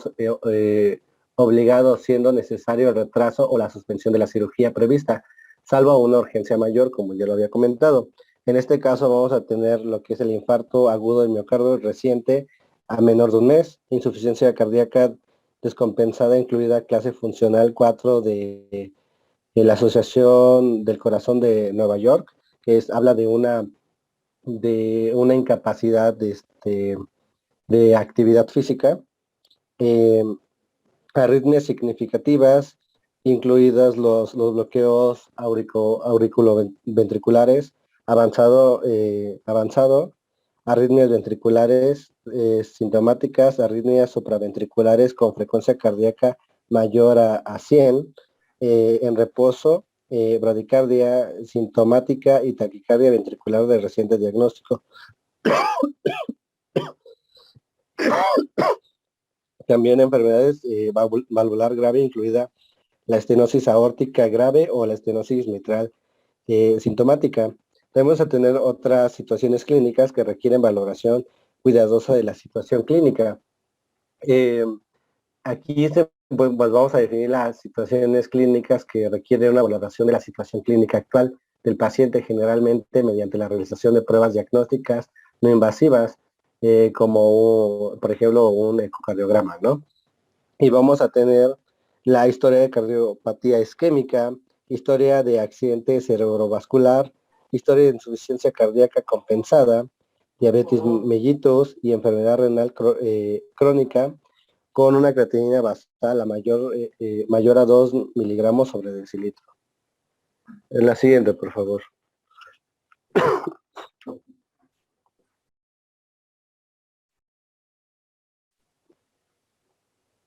obligado, siendo necesario el retraso o la suspensión de la cirugía prevista, salvo una urgencia mayor, como ya lo había comentado. En este caso vamos a tener lo que es el infarto agudo del miocardio reciente a menor de un mes, insuficiencia cardíaca descompensada, incluida clase funcional 4 de la Asociación del Corazón de Nueva York, que habla de una incapacidad de actividad física, arritmias significativas, incluidas los bloqueos auriculoventriculares, avanzado, arritmias ventriculares sintomáticas, arritmias supraventriculares con frecuencia cardíaca mayor a 100, en reposo, bradicardia sintomática y taquicardia ventricular de reciente diagnóstico. También enfermedades valvular grave, incluida la estenosis aórtica grave o la estenosis mitral sintomática. Vamos a tener otras situaciones clínicas que requieren valoración cuidadosa de la situación clínica. Aquí pues vamos a definir las situaciones clínicas que requieren una valoración de la situación clínica actual del paciente, generalmente mediante la realización de pruebas diagnósticas no invasivas, como por ejemplo un ecocardiograma, ¿no? Y vamos a tener la historia de cardiopatía isquémica, historia de accidente cerebrovascular, historia de insuficiencia cardíaca compensada, diabetes mellitus y enfermedad renal crónica, con una creatinina basal mayor a 2 miligramos sobre decilitro. En la siguiente, por favor.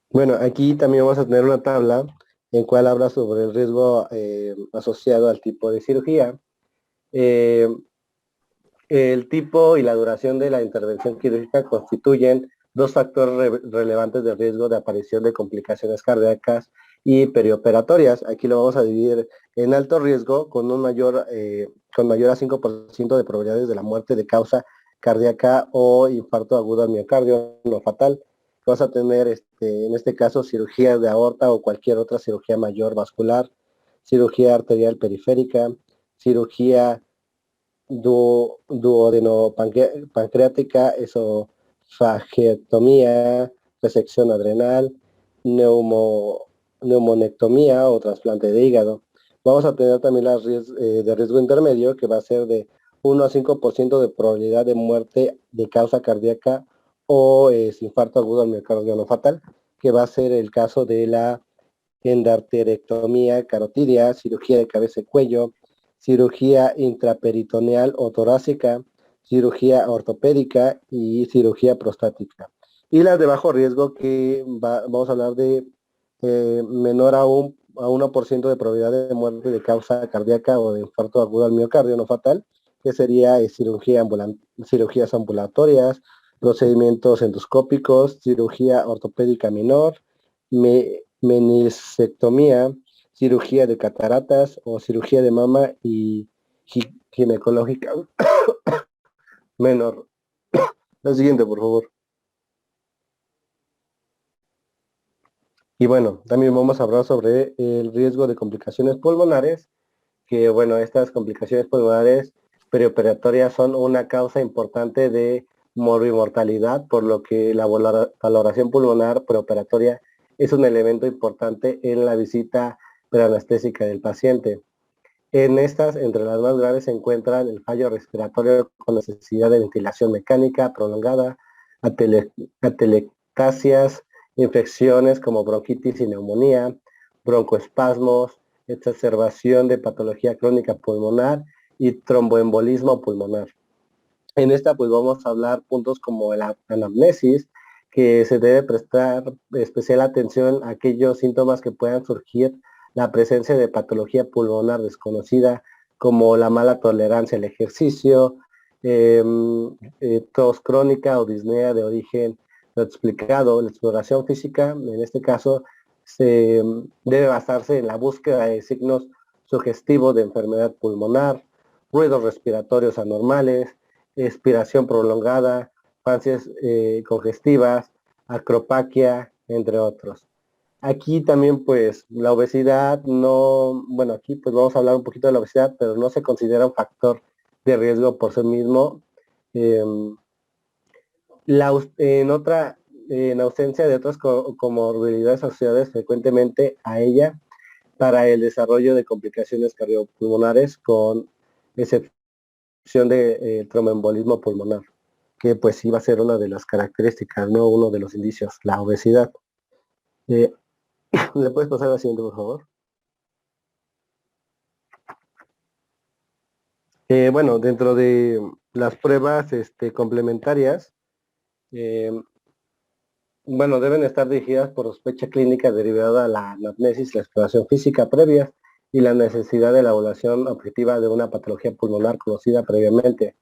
Bueno, aquí también vamos a tener una tabla en cual habla sobre el riesgo asociado al tipo de cirugía. El tipo y la duración de la intervención quirúrgica constituyen dos factores relevantes de riesgo de aparición de complicaciones cardíacas y perioperatorias. Aquí lo vamos a dividir en alto riesgo con mayor a 5% de probabilidades de la muerte de causa cardíaca o infarto agudo al miocardio no fatal. Vamos a tener en este caso cirugía de aorta o cualquier otra cirugía mayor vascular, cirugía arterial periférica, cirugía duodenopancreática, esofagectomía, resección adrenal, neumonectomía o trasplante de hígado. Vamos a tener también las de riesgo intermedio, que va a ser de 1 a 5% de probabilidad de muerte de causa cardíaca o infarto agudo al miocardio no fatal, que va a ser el caso de la endarterectomía carotidia, cirugía de cabeza y cuello, cirugía intraperitoneal o torácica, cirugía ortopédica y cirugía prostática. Y las de bajo riesgo, que vamos a hablar de menor aún a 1% de probabilidad de muerte de causa cardíaca o de infarto agudo al miocardio no fatal, que sería cirugías ambulatorias, procedimientos endoscópicos, cirugía ortopédica menor, meniscectomía, cirugía de cataratas o cirugía de mama y ginecológica menor. La siguiente, por favor. Y bueno, también vamos a hablar sobre el riesgo de complicaciones pulmonares, que bueno, estas complicaciones pulmonares perioperatorias son una causa importante de morbimortalidad, por lo que la valoración pulmonar preoperatoria es un elemento importante en la visita preanestésica del paciente. En estas, entre las más graves, se encuentran el fallo respiratorio con necesidad de ventilación mecánica prolongada, atelectasias, infecciones como bronquitis y neumonía, broncoespasmos, exacerbación de patología crónica pulmonar y tromboembolismo pulmonar. En esta pues vamos a hablar puntos como la anamnesis, que se debe prestar especial atención a aquellos síntomas que puedan surgir la presencia de patología pulmonar desconocida, como la mala tolerancia al ejercicio, tos crónica o disnea de origen no explicado. La exploración física, en este caso, se debe basarse en la búsqueda de signos sugestivos de enfermedad pulmonar, ruidos respiratorios anormales, expiración prolongada, ansias congestivas, acropaquia, entre otros. Aquí también pues la obesidad no, bueno, aquí pues vamos a hablar un poquito de la obesidad, pero no se considera un factor de riesgo por sí mismo. En ausencia de otras comorbilidades asociadas frecuentemente a ella para el desarrollo de complicaciones cardiopulmonares, con excepción de tromboembolismo pulmonar, que pues sí va a ser una de las características, no uno de los indicios, la obesidad. ¿Le puedes pasar a la siguiente, por favor? Bueno, dentro de las pruebas complementarias, bueno, deben estar dirigidas por sospecha clínica derivada de la anamnesis, la exploración física previa y la necesidad de la evaluación objetiva de una patología pulmonar conocida previamente.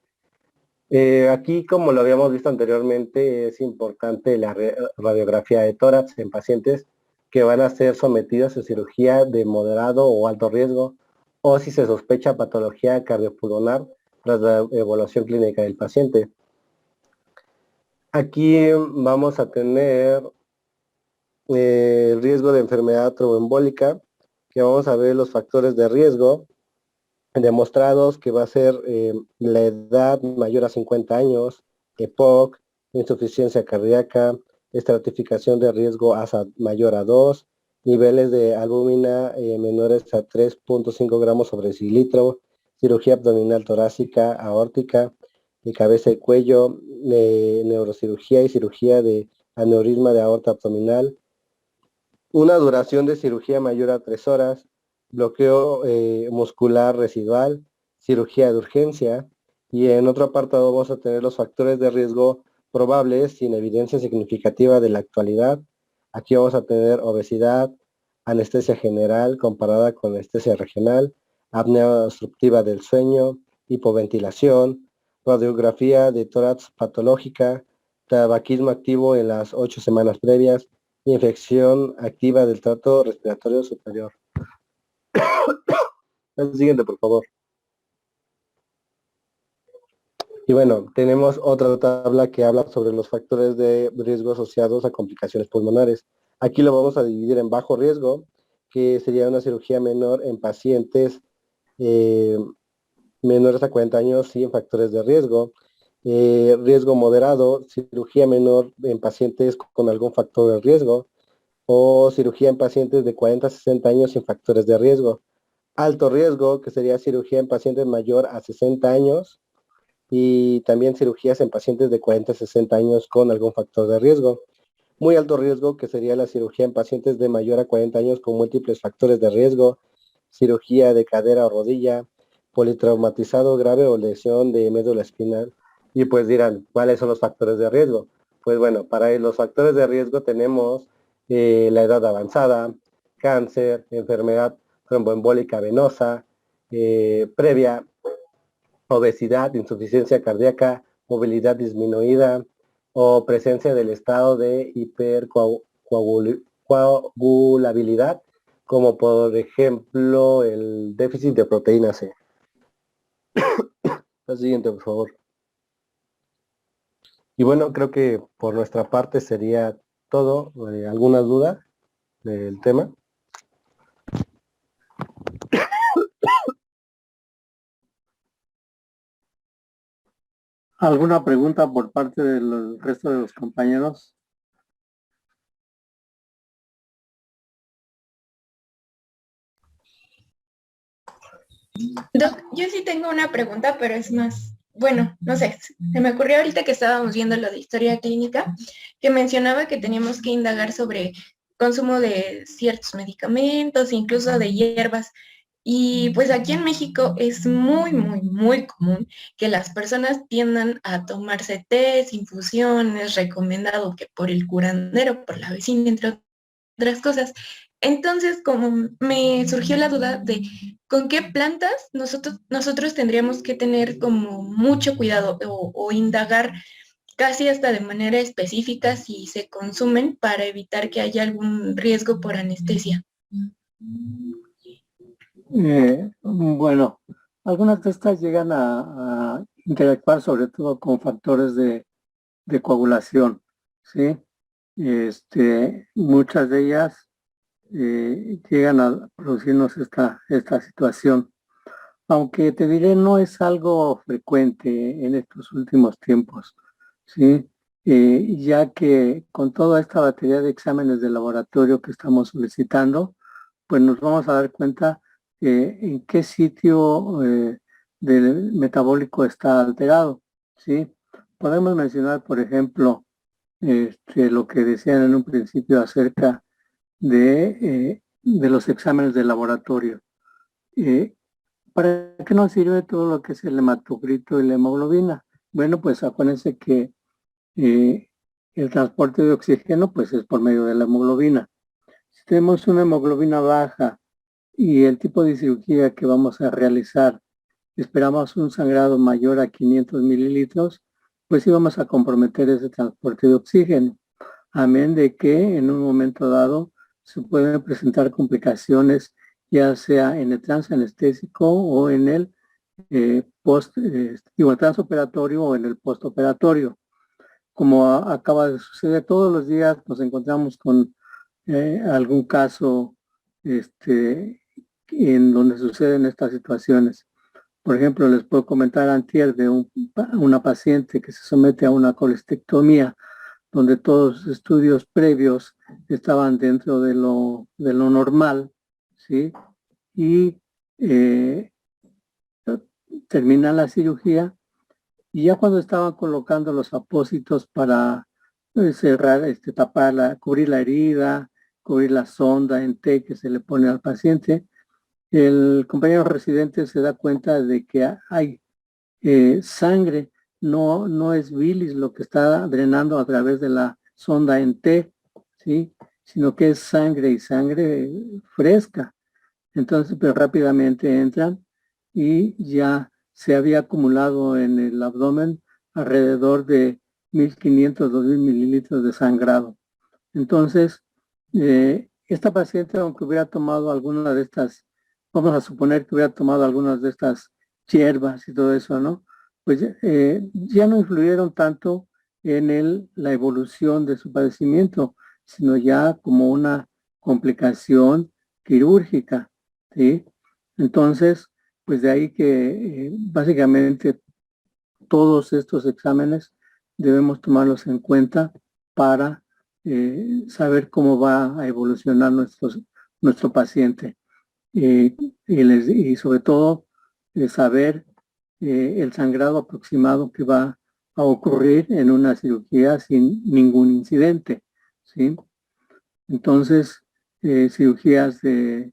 Aquí, como lo habíamos visto anteriormente, es importante la radiografía de tórax en pacientes que van a ser sometidos a cirugía de moderado o alto riesgo, o si se sospecha patología cardiopulmonar tras la evaluación clínica del paciente. Aquí vamos a tener el riesgo de enfermedad tromboembólica, que vamos a ver los factores de riesgo demostrados, que va a ser la edad mayor a 50 años, EPOC, insuficiencia cardíaca, estratificación de riesgo ASA mayor a 2, niveles de albúmina menores a 3.5 gramos sobre decilitro, cirugía abdominal torácica, aórtica, de cabeza y cuello, neurocirugía y cirugía de aneurisma de aorta abdominal, una duración de cirugía mayor a 3 horas, bloqueo muscular residual, cirugía de urgencia, y en otro apartado vamos a tener los factores de riesgo probables sin evidencia significativa de la actualidad. Aquí vamos a tener obesidad, anestesia general comparada con anestesia regional, apnea obstructiva del sueño, hipoventilación, radiografía de tórax patológica, tabaquismo activo en las 8 semanas previas, infección activa del tracto respiratorio superior. El siguiente, por favor. Y bueno, tenemos otra tabla que habla sobre los factores de riesgo asociados a complicaciones pulmonares. Aquí lo vamos a dividir en bajo riesgo, que sería una cirugía menor en pacientes menores a 40 años sin factores de riesgo. Riesgo moderado, cirugía menor en pacientes con algún factor de riesgo, o cirugía en pacientes de 40 a 60 años sin factores de riesgo. Alto riesgo, que sería cirugía en pacientes mayor a 60 años, y también cirugías en pacientes de 40 a 60 años con algún factor de riesgo. Muy alto riesgo, que sería la cirugía en pacientes de mayor a 40 años con múltiples factores de riesgo, cirugía de cadera o rodilla, politraumatizado grave o lesión de médula espinal. Y pues dirán, ¿cuáles son los factores de riesgo? Pues bueno, para los factores de riesgo tenemos la edad avanzada, cáncer, enfermedad tromboembólica venosa, previa obesidad, insuficiencia cardíaca, movilidad disminuida o presencia del estado de hipercoagulabilidad, como por ejemplo el déficit de proteína C. La siguiente, por favor. Y bueno, creo que por nuestra parte sería todo. ¿Alguna duda del tema? ¿Alguna pregunta por parte del resto de los compañeros? Doc, yo sí tengo una pregunta, pero es más, bueno, no sé, se me ocurrió ahorita que estábamos viendo lo de historia clínica, que mencionaba que teníamos que indagar sobre consumo de ciertos medicamentos, incluso de hierbas. Y pues aquí en México es muy, muy, muy común que las personas tiendan a tomarse tés, infusiones, recomendado que por el curandero, por la vecina, entre otras cosas. Entonces, como me surgió la duda de con qué plantas nosotros tendríamos que tener como mucho cuidado o indagar casi hasta de manera específica si se consumen para evitar que haya algún riesgo por anestesia. Bueno, algunas de estas llegan a interactuar sobre todo con factores de coagulación, ¿sí? Muchas de ellas llegan a producirnos esta situación. Aunque te diré, no es algo frecuente en estos últimos tiempos, ¿sí? Ya que con toda esta batería de exámenes de laboratorio que estamos solicitando, pues nos vamos a dar cuenta en qué sitio del metabólico está alterado, ¿sí? Podemos mencionar, por ejemplo, lo que decían en un principio acerca de los exámenes de laboratorio. ¿Para qué nos sirve todo lo que es el hematocrito y la hemoglobina? Bueno, pues acuérdense que el transporte de oxígeno pues es por medio de la hemoglobina. Si tenemos una hemoglobina baja y el tipo de cirugía que vamos a realizar, esperamos un sangrado mayor a 500 mililitros, pues sí vamos a comprometer ese transporte de oxígeno. Amén de que en un momento dado se pueden presentar complicaciones, ya sea en el transanestésico o en el transoperatorio o en el postoperatorio. Como acaba de suceder todos los días, nos encontramos con algún caso en donde suceden estas situaciones. Por ejemplo, les puedo comentar antier de una paciente que se somete a una colestectomía, donde todos los estudios previos estaban dentro de lo normal, ¿sí? Y termina la cirugía y ya cuando estaban colocando los apósitos para cerrar, cubrir la herida, cubrir la sonda en T que se le pone al paciente, el compañero residente se da cuenta de que hay sangre, no es bilis lo que está drenando a través de la sonda en T, ¿sí? Sino que es sangre y sangre fresca. Entonces, pues rápidamente entran y ya se había acumulado en el abdomen alrededor de 1.500, 2.000 mililitros de sangrado. Entonces, esta paciente, aunque hubiera tomado alguna de estas, vamos a suponer que hubiera tomado algunas de estas hierbas y todo eso, ¿no? Pues ya no influyeron tanto en la evolución de su padecimiento, sino ya como una complicación quirúrgica, ¿sí? Entonces, pues de ahí que básicamente todos estos exámenes debemos tomarlos en cuenta para saber cómo va a evolucionar nuestro paciente y sobre todo saber el sangrado aproximado que va a ocurrir en una cirugía sin ningún incidente, ¿sí? Entonces, cirugías de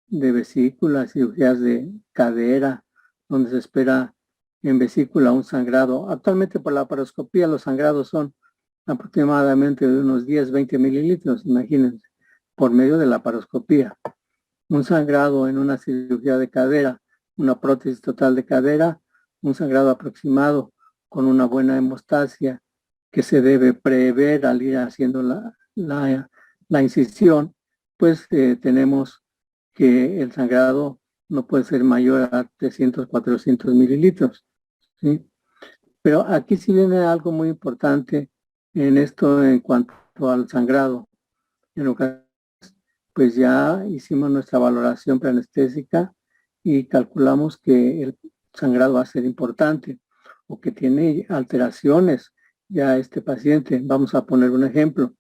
vesícula, cirugías de cadera, donde se espera en vesícula un sangrado. Actualmente por la laparoscopía los sangrados son aproximadamente de unos 10, 20 mililitros, imagínense. por medio de la laparoscopía. Un sangrado en una cirugía de cadera, una prótesis total de cadera, un sangrado aproximado con una buena hemostasia que se debe prever al ir haciendo la incisión, pues tenemos que el sangrado no puede ser mayor a 300, 400 mililitros, ¿sí? Pero aquí sí viene algo muy importante en esto en cuanto al sangrado. En ocasiones, pues ya hicimos nuestra valoración preanestésica y calculamos que el sangrado va a ser importante o que tiene alteraciones ya este paciente. Vamos a poner un ejemplo.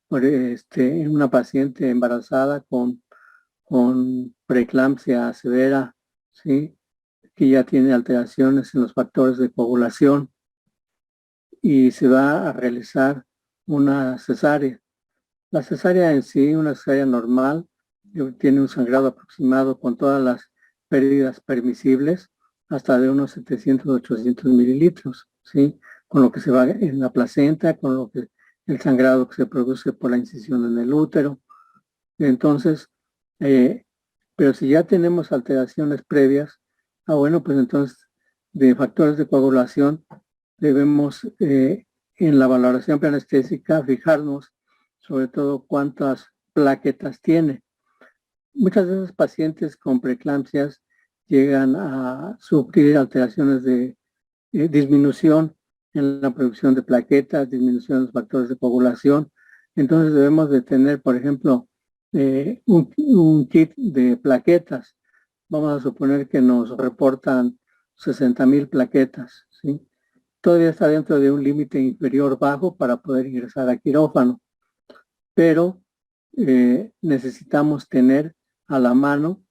Una paciente embarazada con preeclampsia severa, ¿sí? Que ya tiene alteraciones en los factores de coagulación y se va a realizar una cesárea. La cesárea en sí, una cesárea normal, tiene un sangrado aproximado con todas las pérdidas permisibles hasta de unos 700, 800 mililitros, ¿sí? Con lo que se va en la placenta, con lo que el sangrado que se produce por la incisión en el útero. Entonces, pero si ya tenemos alteraciones previas, bueno, pues entonces de factores de coagulación debemos en la valoración preanestésica fijarnos sobre todo cuántas plaquetas tiene. Muchas de esas pacientes con preeclampsias llegan a sufrir alteraciones de disminución en la producción de plaquetas, disminución de los factores de coagulación. Entonces debemos de tener, por ejemplo, un kit de plaquetas. Vamos a suponer que nos reportan 60,000 plaquetas, ¿sí? Todavía está dentro de un límite inferior bajo para poder ingresar a quirófano, pero necesitamos tener a la mano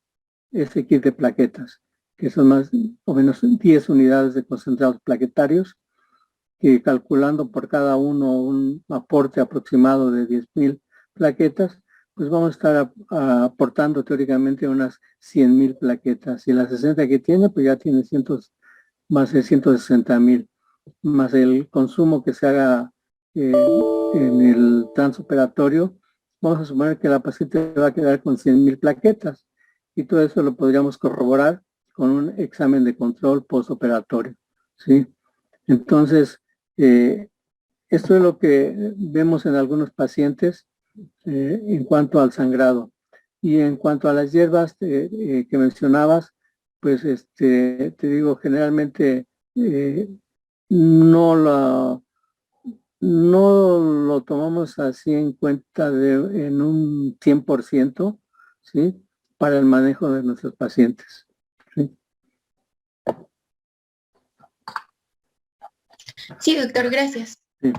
ese kit de plaquetas, que son más o menos 10 unidades de concentrados plaquetarios, que calculando por cada uno un aporte aproximado de 10,000 plaquetas, pues vamos a estar aportando teóricamente unas 100,000 plaquetas. Y las 60 que tiene, pues ya tiene más de 160,000, más el consumo que se haga en el transoperatorio. Vamos a suponer que la paciente va a quedar con 100,000 plaquetas y todo eso lo podríamos corroborar con un examen de control postoperatorio, ¿sí? Entonces, esto es lo que vemos en algunos pacientes en cuanto al sangrado. Y en cuanto a las hierbas que mencionabas, pues te digo, generalmente no lo tomamos así en cuenta en un 100%, ¿sí? Para el manejo de nuestros pacientes, ¿sí? Sí, doctor, gracias. Sí.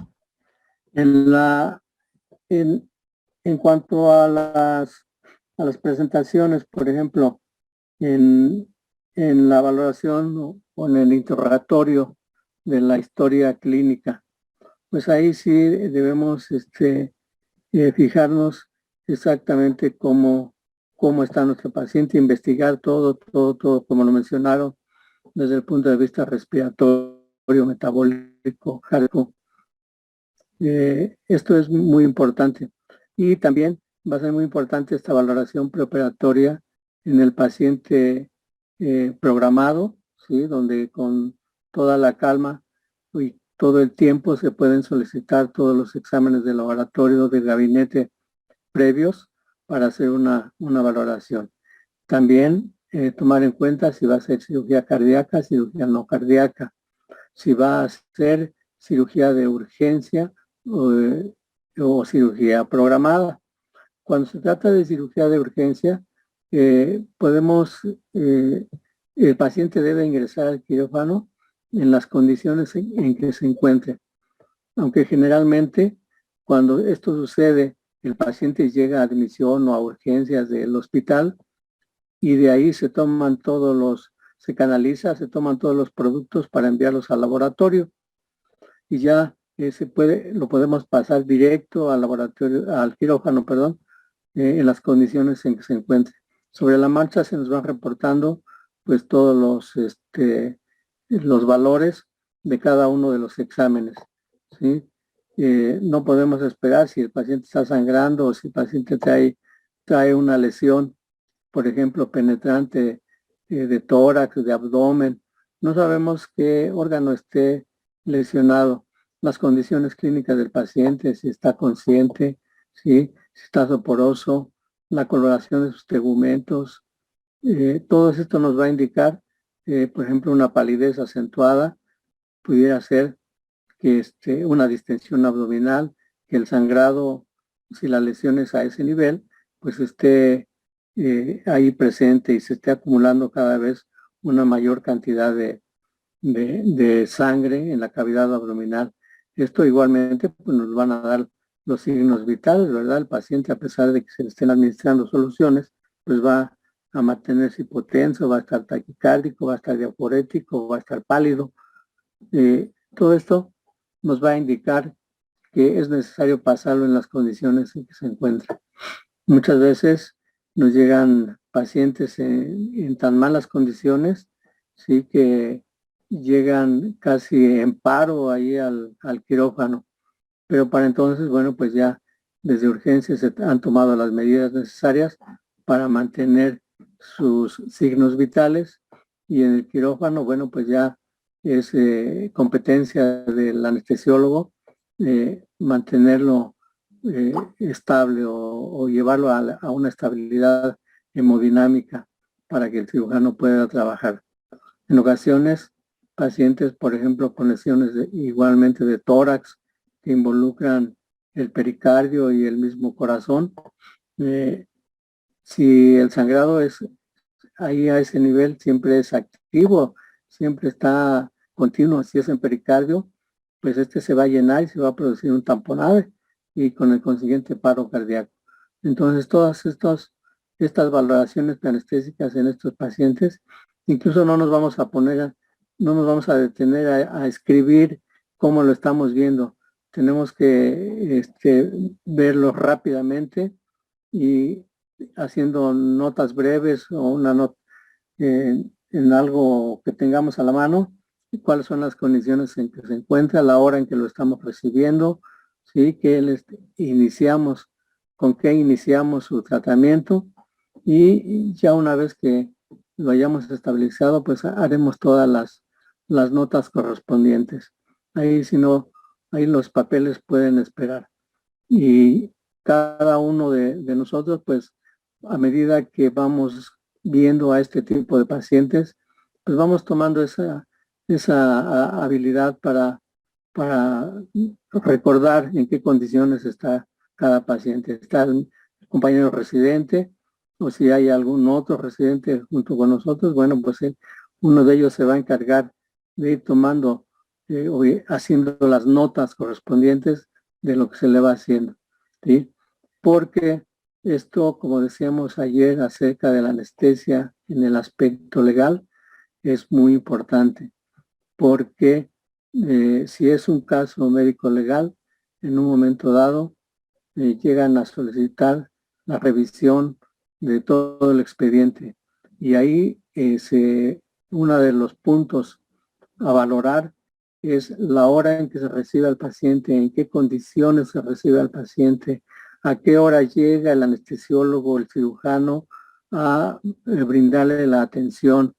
En cuanto a las presentaciones, por ejemplo, en la valoración o en el interrogatorio de la historia clínica, pues ahí sí debemos fijarnos exactamente cómo está nuestro paciente, investigar todo, como lo mencionaron, desde el punto de vista respiratorio, metabólico, cardíaco. Esto es muy importante. Y también va a ser muy importante esta valoración preoperatoria en el paciente programado, ¿sí? Donde con toda la calma y todo el tiempo se pueden solicitar todos los exámenes de laboratorio del gabinete previos para hacer una valoración. También tomar en cuenta si va a ser cirugía cardíaca, cirugía no cardíaca, si va a ser cirugía de urgencia o cirugía programada. Cuando se trata de cirugía de urgencia, el paciente debe ingresar al quirófano en las condiciones en que se encuentre. Aunque generalmente cuando esto sucede, el paciente llega a admisión o a urgencias del hospital y de ahí se toman se toman todos los productos para enviarlos al laboratorio y ya lo podemos pasar directo al laboratorio, al quirófano, perdón, en las condiciones en que se encuentre. Sobre la marcha se nos van reportando pues todos los valores de cada uno de los exámenes, ¿sí? No podemos esperar si el paciente está sangrando o si el paciente trae una lesión, por ejemplo, penetrante de tórax, de abdomen. No sabemos qué órgano esté lesionado, las condiciones clínicas del paciente, si está consciente, ¿sí? Si está soporoso, la coloración de sus tegumentos. Todo esto nos va a indicar, por ejemplo, una palidez acentuada, pudiera ser que una distensión abdominal, que el sangrado, si la lesión es a ese nivel, pues esté ahí presente y se esté acumulando cada vez una mayor cantidad de sangre en la cavidad abdominal. Esto igualmente pues, nos van a dar los signos vitales, ¿verdad? El paciente, a pesar de que se le estén administrando soluciones, pues va a mantenerse hipotenso, va a estar taquicárdico, va a estar diaforético, va a estar pálido. Todo esto nos va a indicar que es necesario pasarlo en las condiciones en que se encuentra. Muchas veces nos llegan pacientes en tan malas condiciones, sí, que llegan casi en paro ahí al quirófano. Pero para entonces, bueno, pues ya desde urgencias se han tomado las medidas necesarias para mantener sus signos vitales y en el quirófano, bueno, pues ya es competencia del anestesiólogo mantenerlo estable o llevarlo a una estabilidad hemodinámica para que el cirujano pueda trabajar. En ocasiones, pacientes, por ejemplo, con lesiones igualmente de tórax que involucran el pericardio y el mismo corazón, si el sangrado es ahí a ese nivel, siempre es activo, siempre está continuo. Si es en pericardio, pues se va a llenar y se va a producir un tamponade y con el consiguiente paro cardíaco. Entonces, todas estas valoraciones anestésicas en estos pacientes, incluso no nos vamos a detener a escribir cómo lo estamos viendo. Tenemos que verlo rápidamente y haciendo notas breves o una nota en algo que tengamos a la mano, y cuáles son las condiciones en que se encuentra, la hora en que lo estamos recibiendo, ¿sí? Con qué iniciamos su tratamiento y ya una vez que lo hayamos estabilizado, pues haremos todas las notas correspondientes. Ahí si no, ahí los papeles pueden esperar. Y cada uno de nosotros, pues a medida que vamos viendo a este tipo de pacientes, pues vamos tomando esa habilidad para recordar en qué condiciones está cada paciente. Está el compañero residente o si hay algún otro residente junto con nosotros, bueno, pues uno de ellos se va a encargar de ir tomando o haciendo las notas correspondientes de lo que se le va haciendo, ¿sí? Porque esto, como decíamos ayer acerca de la anestesia en el aspecto legal, es muy importante, porque si es un caso médico legal, en un momento dado llegan a solicitar la revisión de todo el expediente. Y ahí uno de los puntos a valorar es la hora en que se recibe al paciente, en qué condiciones se recibe al paciente, a qué hora llega el anestesiólogo, el cirujano a brindarle la atención,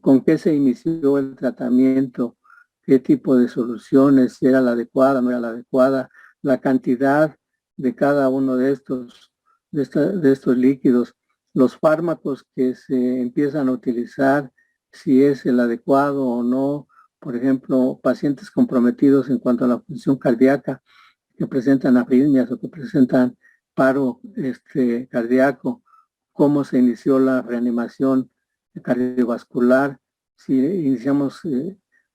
con qué se inició el tratamiento, qué tipo de soluciones, si era la adecuada, no era la adecuada, la cantidad de cada uno de estos líquidos, los fármacos que se empiezan a utilizar, si es el adecuado o no. Por ejemplo, pacientes comprometidos en cuanto a la función cardíaca, que presentan arritmias o que presentan paro cardíaco, cómo se inició la reanimación cardiovascular, si iniciamos,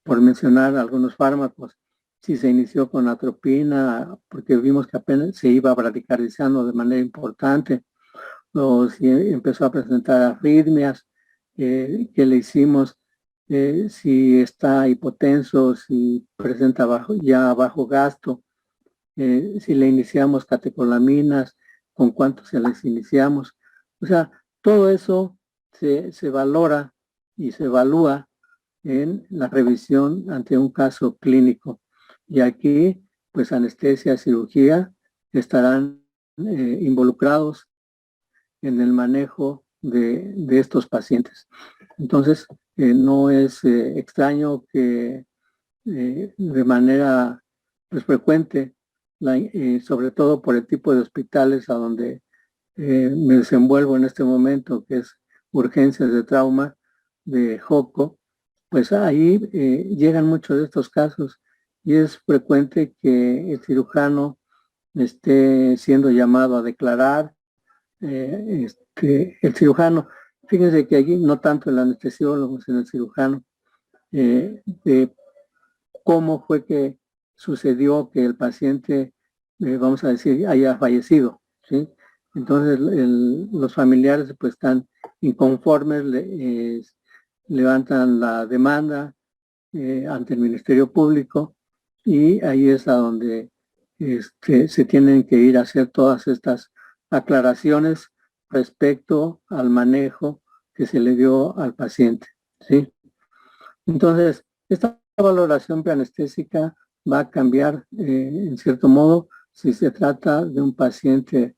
por mencionar algunos fármacos, si se inició con atropina, porque vimos que apenas se iba bradicardizando de manera importante, o si empezó a presentar arritmias, que le hicimos, si está hipotenso, si presenta bajo gasto, si le iniciamos catecolaminas, con cuánto se les iniciamos. O sea, todo eso se valora y se evalúa en la revisión ante un caso clínico. Y aquí, pues anestesia, cirugía, estarán involucrados en el manejo de estos pacientes. Entonces, no es extraño que de manera pues, frecuente, sobre todo por el tipo de hospitales a donde me desenvuelvo en este momento, que es urgencias de trauma de Joco, pues ahí llegan muchos de estos casos y es frecuente que el cirujano esté siendo llamado a declarar. El cirujano, fíjense que allí no tanto el anestesiólogo, sino el cirujano, de cómo fue que sucedió que el paciente, vamos a decir, haya fallecido, ¿sí? Entonces los familiares pues están inconformes, levantan la demanda ante el Ministerio Público y ahí es a donde se tienen que ir a hacer todas estas aclaraciones respecto al manejo que se le dio al paciente, ¿sí? Entonces, esta valoración preanestésica va a cambiar en cierto modo si se trata de un paciente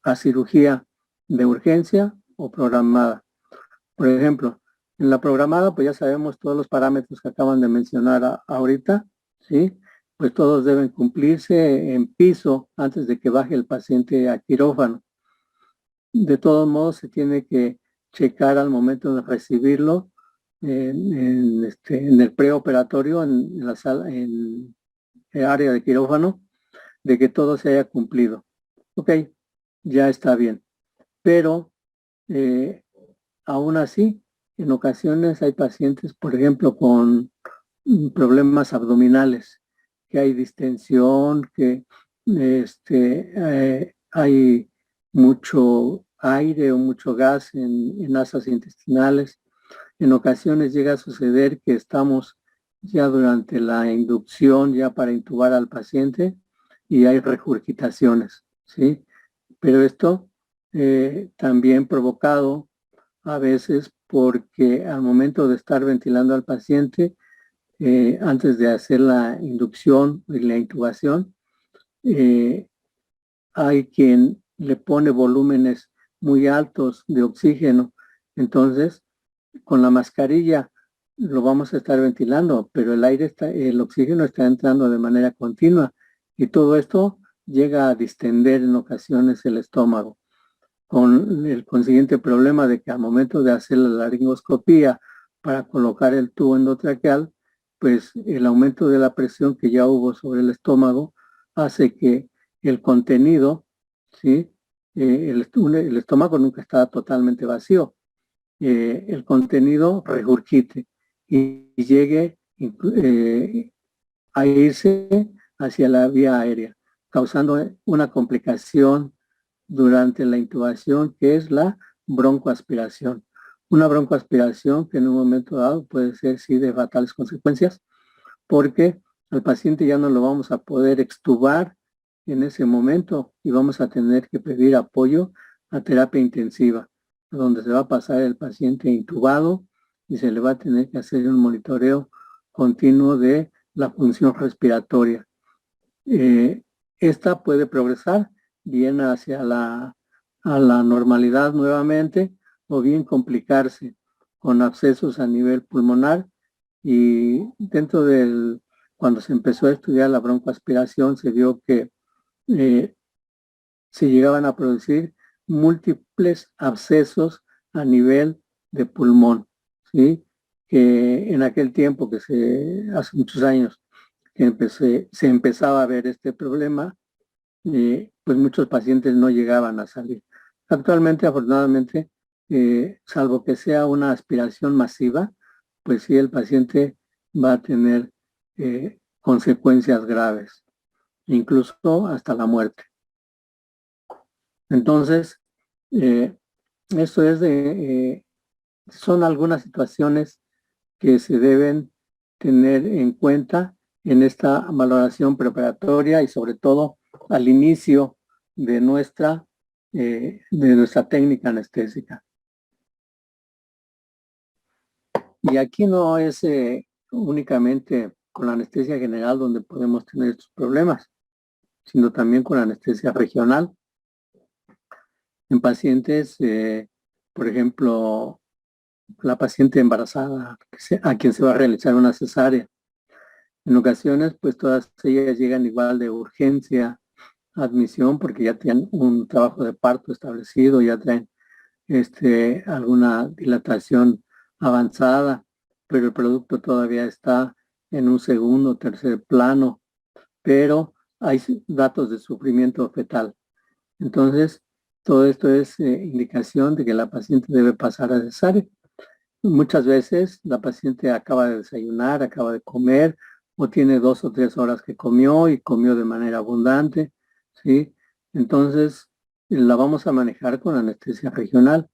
a cirugía de urgencia o programada. Por ejemplo, en la programada, pues ya sabemos todos los parámetros que acaban de mencionar ahorita, ¿sí? Pues todos deben cumplirse en piso antes de que baje el paciente a quirófano. De todos modos, se tiene que checar al momento de recibirlo en el preoperatorio, en la sala, en el área de quirófano, de que todo se haya cumplido. Ok, ya está bien. Pero aún así, en ocasiones hay pacientes, por ejemplo, con problemas abdominales, que hay distensión, que hay mucho aire o mucho gas en asas intestinales. En ocasiones llega a suceder que estamos ya durante la inducción, ya para intubar al paciente, y hay regurgitaciones, ¿sí? Pero esto también provocado a veces porque al momento de estar ventilando al paciente, antes de hacer la inducción y la intubación, hay quien le pone volúmenes muy altos de oxígeno. Entonces, con la mascarilla lo vamos a estar ventilando, pero el oxígeno está entrando de manera continua y todo esto llega a distender en ocasiones el estómago, con el consiguiente problema de que al momento de hacer la laringoscopía para colocar el tubo endotraqueal, pues el aumento de la presión que ya hubo sobre el estómago hace que el contenido, ¿sí? El estómago nunca está totalmente vacío, el contenido regurgite y llegue a irse hacia la vía aérea, causando una complicación durante la intubación, que es la broncoaspiración. Una broncoaspiración que en un momento dado puede ser, sí, de fatales consecuencias, porque al paciente ya no lo vamos a poder extubar en ese momento y vamos a tener que pedir apoyo a terapia intensiva, donde se va a pasar el paciente intubado y se le va a tener que hacer un monitoreo continuo de la función respiratoria. Esta puede progresar bien hacia a la normalidad nuevamente o bien complicarse con abscesos a nivel pulmonar, y cuando se empezó a estudiar la broncoaspiración se vio que se llegaban a producir múltiples abscesos a nivel de pulmón, ¿sí? Que en aquel tiempo, hace muchos años, que se empezaba a ver este problema, pues muchos pacientes no llegaban a salir. Actualmente, afortunadamente, salvo que sea una aspiración masiva, pues sí, el paciente va a tener consecuencias graves, incluso hasta la muerte. Entonces, esto son algunas situaciones que se deben tener en cuenta en esta valoración preparatoria y sobre todo al inicio de nuestra técnica anestésica. Y aquí no es únicamente con la anestesia general donde podemos tener estos problemas, sino también con la anestesia regional. En pacientes, por ejemplo, la paciente embarazada a quien se va a realizar una cesárea. En ocasiones, pues todas ellas llegan igual de urgencia a admisión porque ya tienen un trabajo de parto establecido, ya traen alguna dilatación avanzada, pero el producto todavía está en un segundo o tercer plano, pero hay datos de sufrimiento fetal. Entonces, todo esto es indicación de que la paciente debe pasar a cesárea. Muchas veces la paciente acaba de desayunar, acaba de comer, o tiene 2 o 3 horas que comió y comió de manera abundante, ¿sí? Entonces, la vamos a manejar con anestesia regional,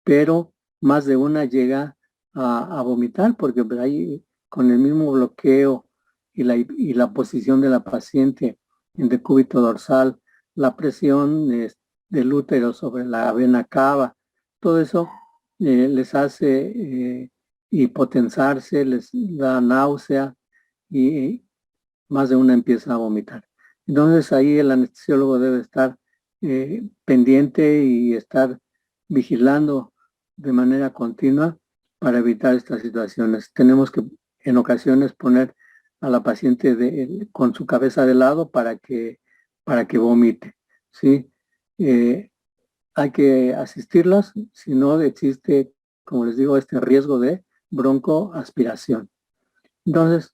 pero más de una llega a vomitar porque ahí con el mismo bloqueo y la posición de la paciente en decúbito dorsal, la presión del útero sobre la vena cava, todo eso les hace hipotensarse, les da náusea y más de una empieza a vomitar. Entonces ahí el anestesiólogo debe estar pendiente y estar vigilando de manera continua para evitar estas situaciones. Tenemos que en ocasiones poner a la paciente con su cabeza de lado para que vomite, ¿sí? Hay que asistirlas, si no existe, como les digo, este riesgo de broncoaspiración. Entonces,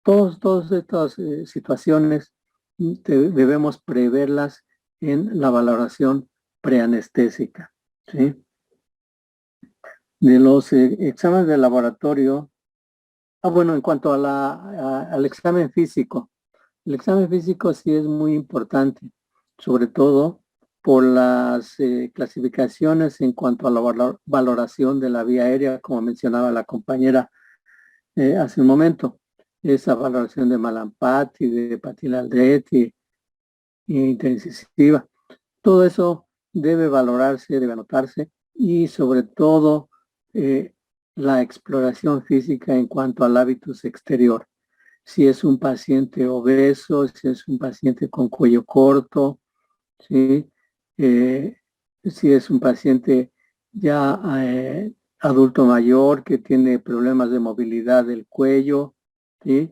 todas estas situaciones debemos preverlas en la valoración preanestésica, ¿sí? De los exámenes de laboratorio, bueno, en cuanto al examen físico, el examen físico sí es muy importante, sobre todo por las clasificaciones en cuanto a la valoración de la vía aérea, como mencionaba la compañera hace un momento. Esa valoración de Malampati, de Patil-Aldrete y interincisiva. Todo eso debe valorarse, debe anotarse y sobre todo la exploración física en cuanto al hábitus exterior. Si es un paciente obeso, si es un paciente con cuello corto, ¿sí? Si es un paciente ya adulto mayor que tiene problemas de movilidad del cuello, ¿sí?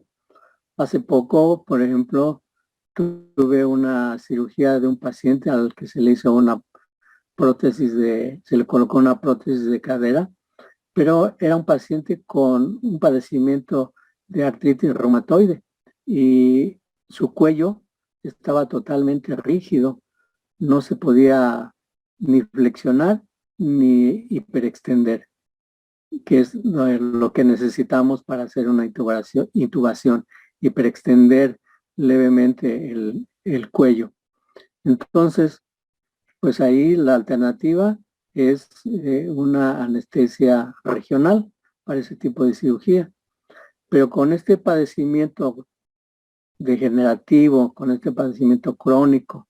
Hace poco, por ejemplo, tuve una cirugía de un paciente al que se le hizo una prótesis se le colocó una prótesis de cadera, pero era un paciente con un padecimiento de artritis reumatoide y su cuello estaba totalmente rígido, no se podía ni flexionar ni hiperextender, que es lo que necesitamos para hacer una intubación, hiperextender levemente el cuello. Entonces, pues ahí la alternativa es una anestesia regional para ese tipo de cirugía. Pero con este padecimiento degenerativo, con este padecimiento crónico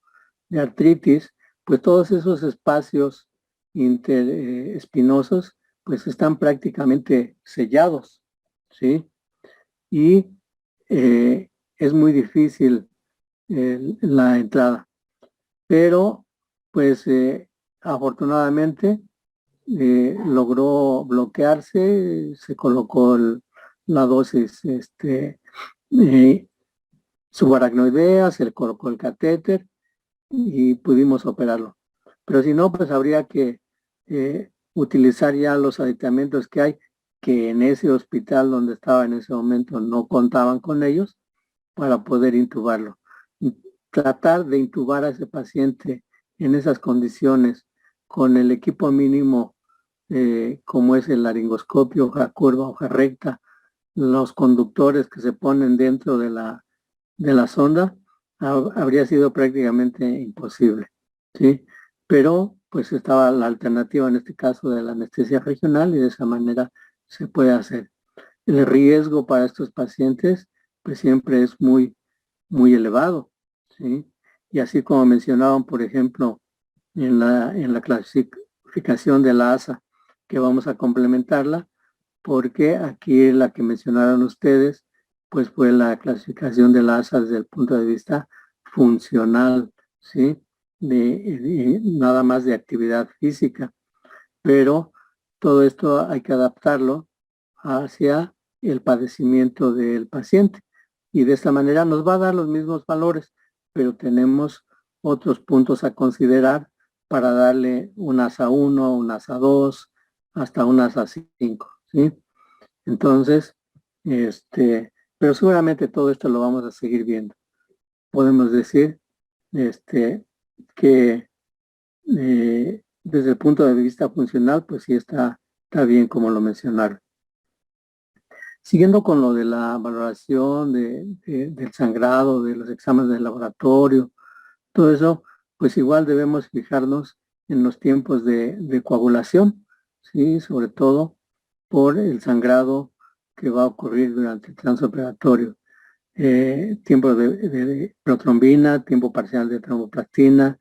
de artritis, pues todos esos espacios interespinosos pues están prácticamente sellados, ¿sí? Y es muy difícil la entrada. Pero pues afortunadamente logró bloquearse, se colocó la dosis subaracnoidea, se le colocó el catéter y pudimos operarlo. Pero si no, pues habría que utilizar ya los aditamentos que hay, que en ese hospital donde estaba en ese momento no contaban con ellos para poder intubarlo. Tratar de intubar a ese paciente en esas condiciones con el equipo mínimo como es el laringoscopio, hoja curva, hoja recta, los conductores que se ponen dentro de la sonda, habría sido prácticamente imposible, ¿sí? Pero pues estaba la alternativa en este caso de la anestesia regional y de esa manera se puede hacer. El riesgo para estos pacientes pues siempre es muy, muy elevado, ¿sí? Y así como mencionaban, por ejemplo, en la clasificación de la ASA, que vamos a complementarla, porque aquí la que mencionaron ustedes, pues fue la clasificación de la ASA desde el punto de vista funcional, ¿sí? De nada más de actividad física, pero todo esto hay que adaptarlo hacia el padecimiento del paciente y de esta manera nos va a dar los mismos valores, pero tenemos otros puntos a considerar para darle un ASA 1, un ASA 2, hasta un ASA 5, ¿sí? Entonces, pero seguramente todo esto lo vamos a seguir viendo. Podemos decir que desde el punto de vista funcional, pues sí está bien como lo mencionaron. Siguiendo con lo de la valoración del sangrado, de los exámenes de laboratorio, todo eso, pues igual debemos fijarnos en los tiempos de coagulación, ¿sí? Sobre todo por el sangrado que va a ocurrir durante el transoperatorio. Tiempo de protrombina, tiempo parcial de tromboplastina,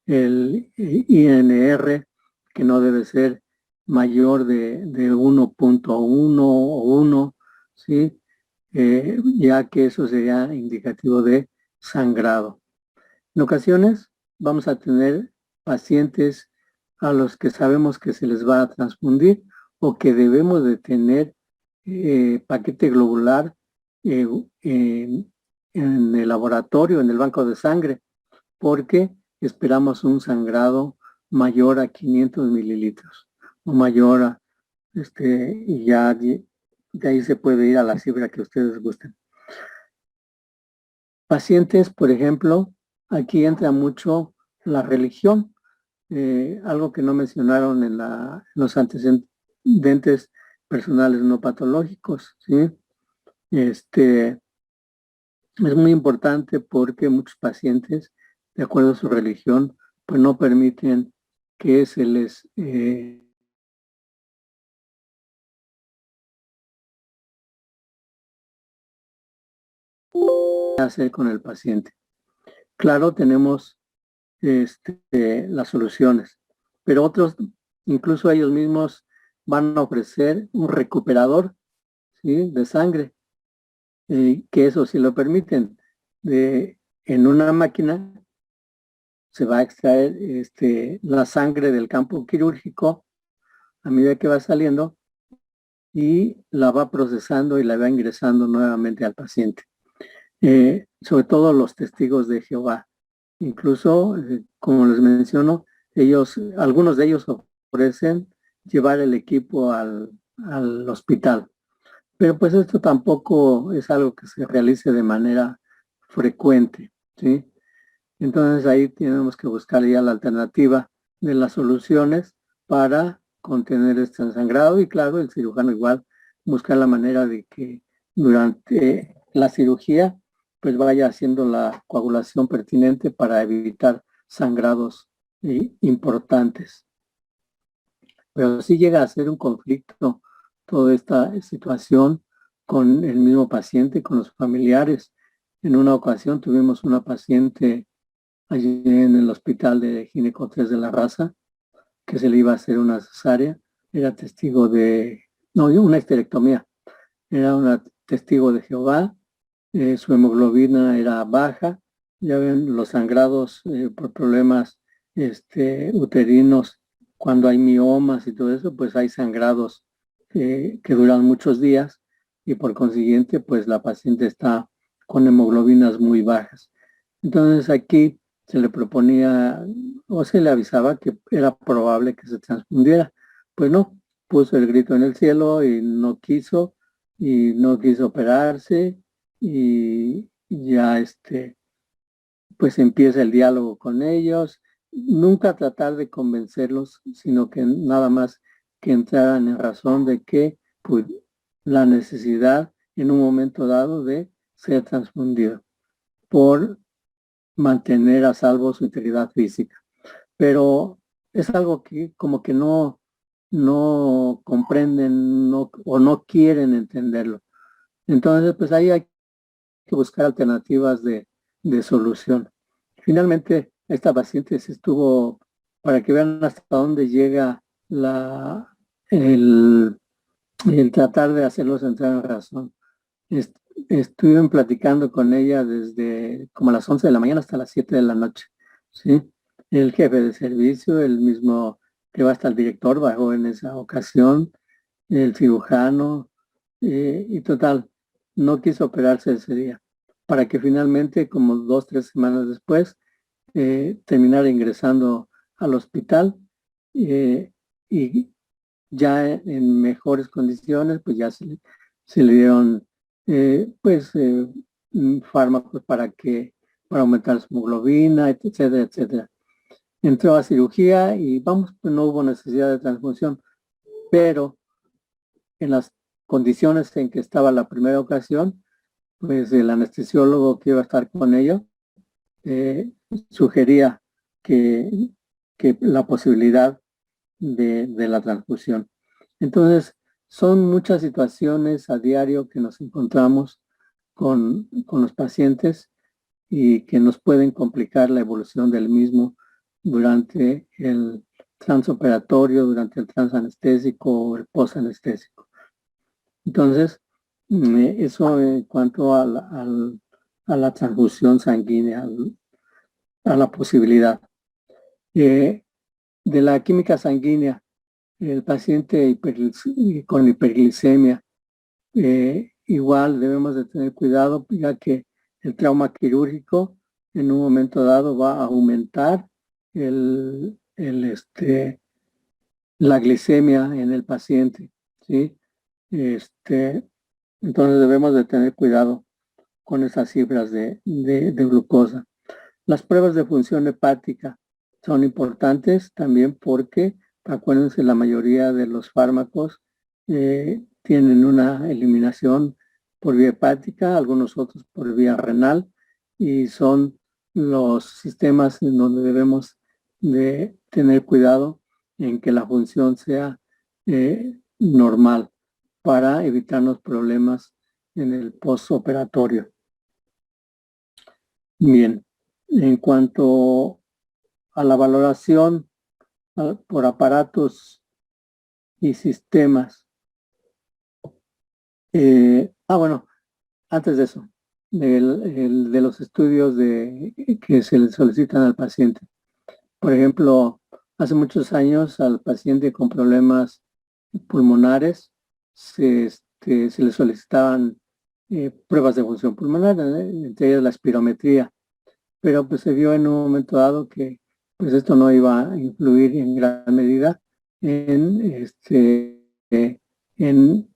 el INR, que no debe ser mayor de 1.1 o 1, ¿sí? Ya que eso sería indicativo de sangrado. En ocasiones vamos a tener pacientes a los que sabemos que se les va a transfundir o que debemos de tener paquete globular en el laboratorio, en el banco de sangre, porque esperamos un sangrado mayor a 500 mililitros o mayor a, y ya de ahí se puede ir a la cifra que ustedes gusten. Pacientes, por ejemplo, aquí entra mucho la religión, algo que no mencionaron en los antecedentes personales no patológicos, ¿sí? Es muy importante porque muchos pacientes, de acuerdo a su religión, pues no permiten que se les hacer con el paciente. Claro, tenemos las soluciones, pero otros, incluso ellos mismos, van a ofrecer un recuperador, ¿sí? De sangre, que eso sí lo permiten. En una máquina se va a extraer la sangre del campo quirúrgico a medida que va saliendo y la va procesando y la va ingresando nuevamente al paciente. Sobre todo los testigos de Jehová. Incluso, como les menciono, algunos de ellos ofrecen llevar el equipo al hospital. Pero pues esto tampoco es algo que se realice de manera frecuente, ¿sí? Entonces ahí tenemos que buscar ya la alternativa de las soluciones para contener este sangrado y claro, el cirujano igual buscar la manera de que durante la cirugía pues vaya haciendo la coagulación pertinente para evitar sangrados importantes. Pero sí llega a ser un conflicto toda esta situación con el mismo paciente, con los familiares. En una ocasión tuvimos una paciente allí en el hospital de Gineco 3 de la Raza, que se le iba a hacer una cesárea, era testigo una histerectomía, era una testigo de Jehová, su hemoglobina era baja, ya ven los sangrados por problemas uterinos, cuando hay miomas y todo eso, pues hay sangrados que duran muchos días y por consiguiente, pues la paciente está con hemoglobinas muy bajas. Entonces aquí se le proponía o se le avisaba que era probable que se transfundiera. Pues no, puso el grito en el cielo y no quiso operarse y ya pues empieza el diálogo con ellos. Nunca tratar de convencerlos, sino que nada más que entraran en razón de que pues, la necesidad en un momento dado de ser transfundido por mantener a salvo su integridad física. Pero es algo que como que no comprenden o no quieren entenderlo. Entonces, pues ahí hay que buscar alternativas de solución. Finalmente, esta paciente se estuvo, para que vean hasta dónde llega el tratar de hacerlos entrar en razón. Estuvieron platicando con ella desde como a las 11 de la mañana hasta las 7 de la noche, ¿sí? El jefe de servicio, el mismo, creo hasta el director bajó en esa ocasión, el cirujano, y total, no quiso operarse ese día, para que finalmente, como 2, 3 semanas después, terminara ingresando al hospital, y ya en mejores condiciones, pues ya se le dieron pues fármacos para aumentar su hemoglobina, etcétera, etcétera. Entró a cirugía y vamos, pues no hubo necesidad de transfusión, pero en las condiciones en que estaba la primera ocasión, pues el anestesiólogo que iba a estar con ellos sugería que, que la posibilidad de la transfusión. Entonces, son muchas situaciones a diario que nos encontramos con los pacientes y que nos pueden complicar la evolución del mismo durante el transoperatorio, durante el transanestésico o el posanestésico. Entonces, eso en cuanto a la transfusión sanguínea, a la posibilidad. De la química sanguínea, el paciente con hiperglicemia, igual debemos de tener cuidado, ya que el trauma quirúrgico en un momento dado va a aumentar la glicemia en el paciente, ¿sí? Entonces debemos de tener cuidado con esas cifras de glucosa. Las pruebas de función hepática son importantes también porque, acuérdense, la mayoría de los fármacos tienen una eliminación por vía hepática, algunos otros por vía renal, y son los sistemas en donde debemos de tener cuidado en que la función sea normal para evitarnos problemas en el postoperatorio. Bien, en cuanto a la valoración por aparatos y sistemas, bueno, antes de eso, de los estudios que se le solicitan al paciente. Por ejemplo, hace muchos años al paciente con problemas pulmonares se le solicitaban pruebas de función pulmonar, entre ellas la espirometría, pero pues se vio en un momento dado que pues esto no iba a influir en gran medida en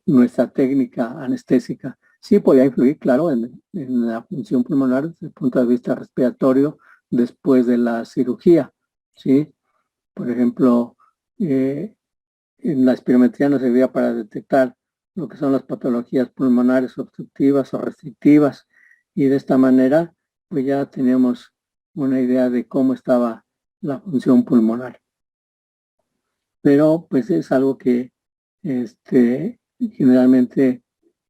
nuestra técnica anestésica. Sí podía influir, claro, en la función pulmonar desde el punto de vista respiratorio después de la cirugía, ¿sí? Por ejemplo, en la espirometría nos servía para detectar lo que son las patologías pulmonares obstructivas o restrictivas, y de esta manera pues ya teníamos una idea de cómo estaba la función pulmonar. Pero pues es algo que generalmente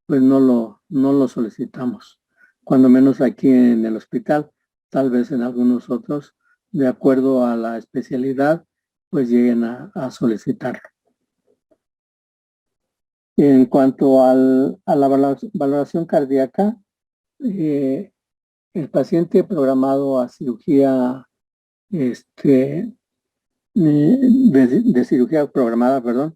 pues no lo solicitamos, cuando menos aquí en el hospital, tal vez en algunos otros, de acuerdo a la especialidad, pues lleguen a solicitarlo. En cuanto a la valoración cardíaca, el paciente programado a cirugía, de cirugía programada, perdón,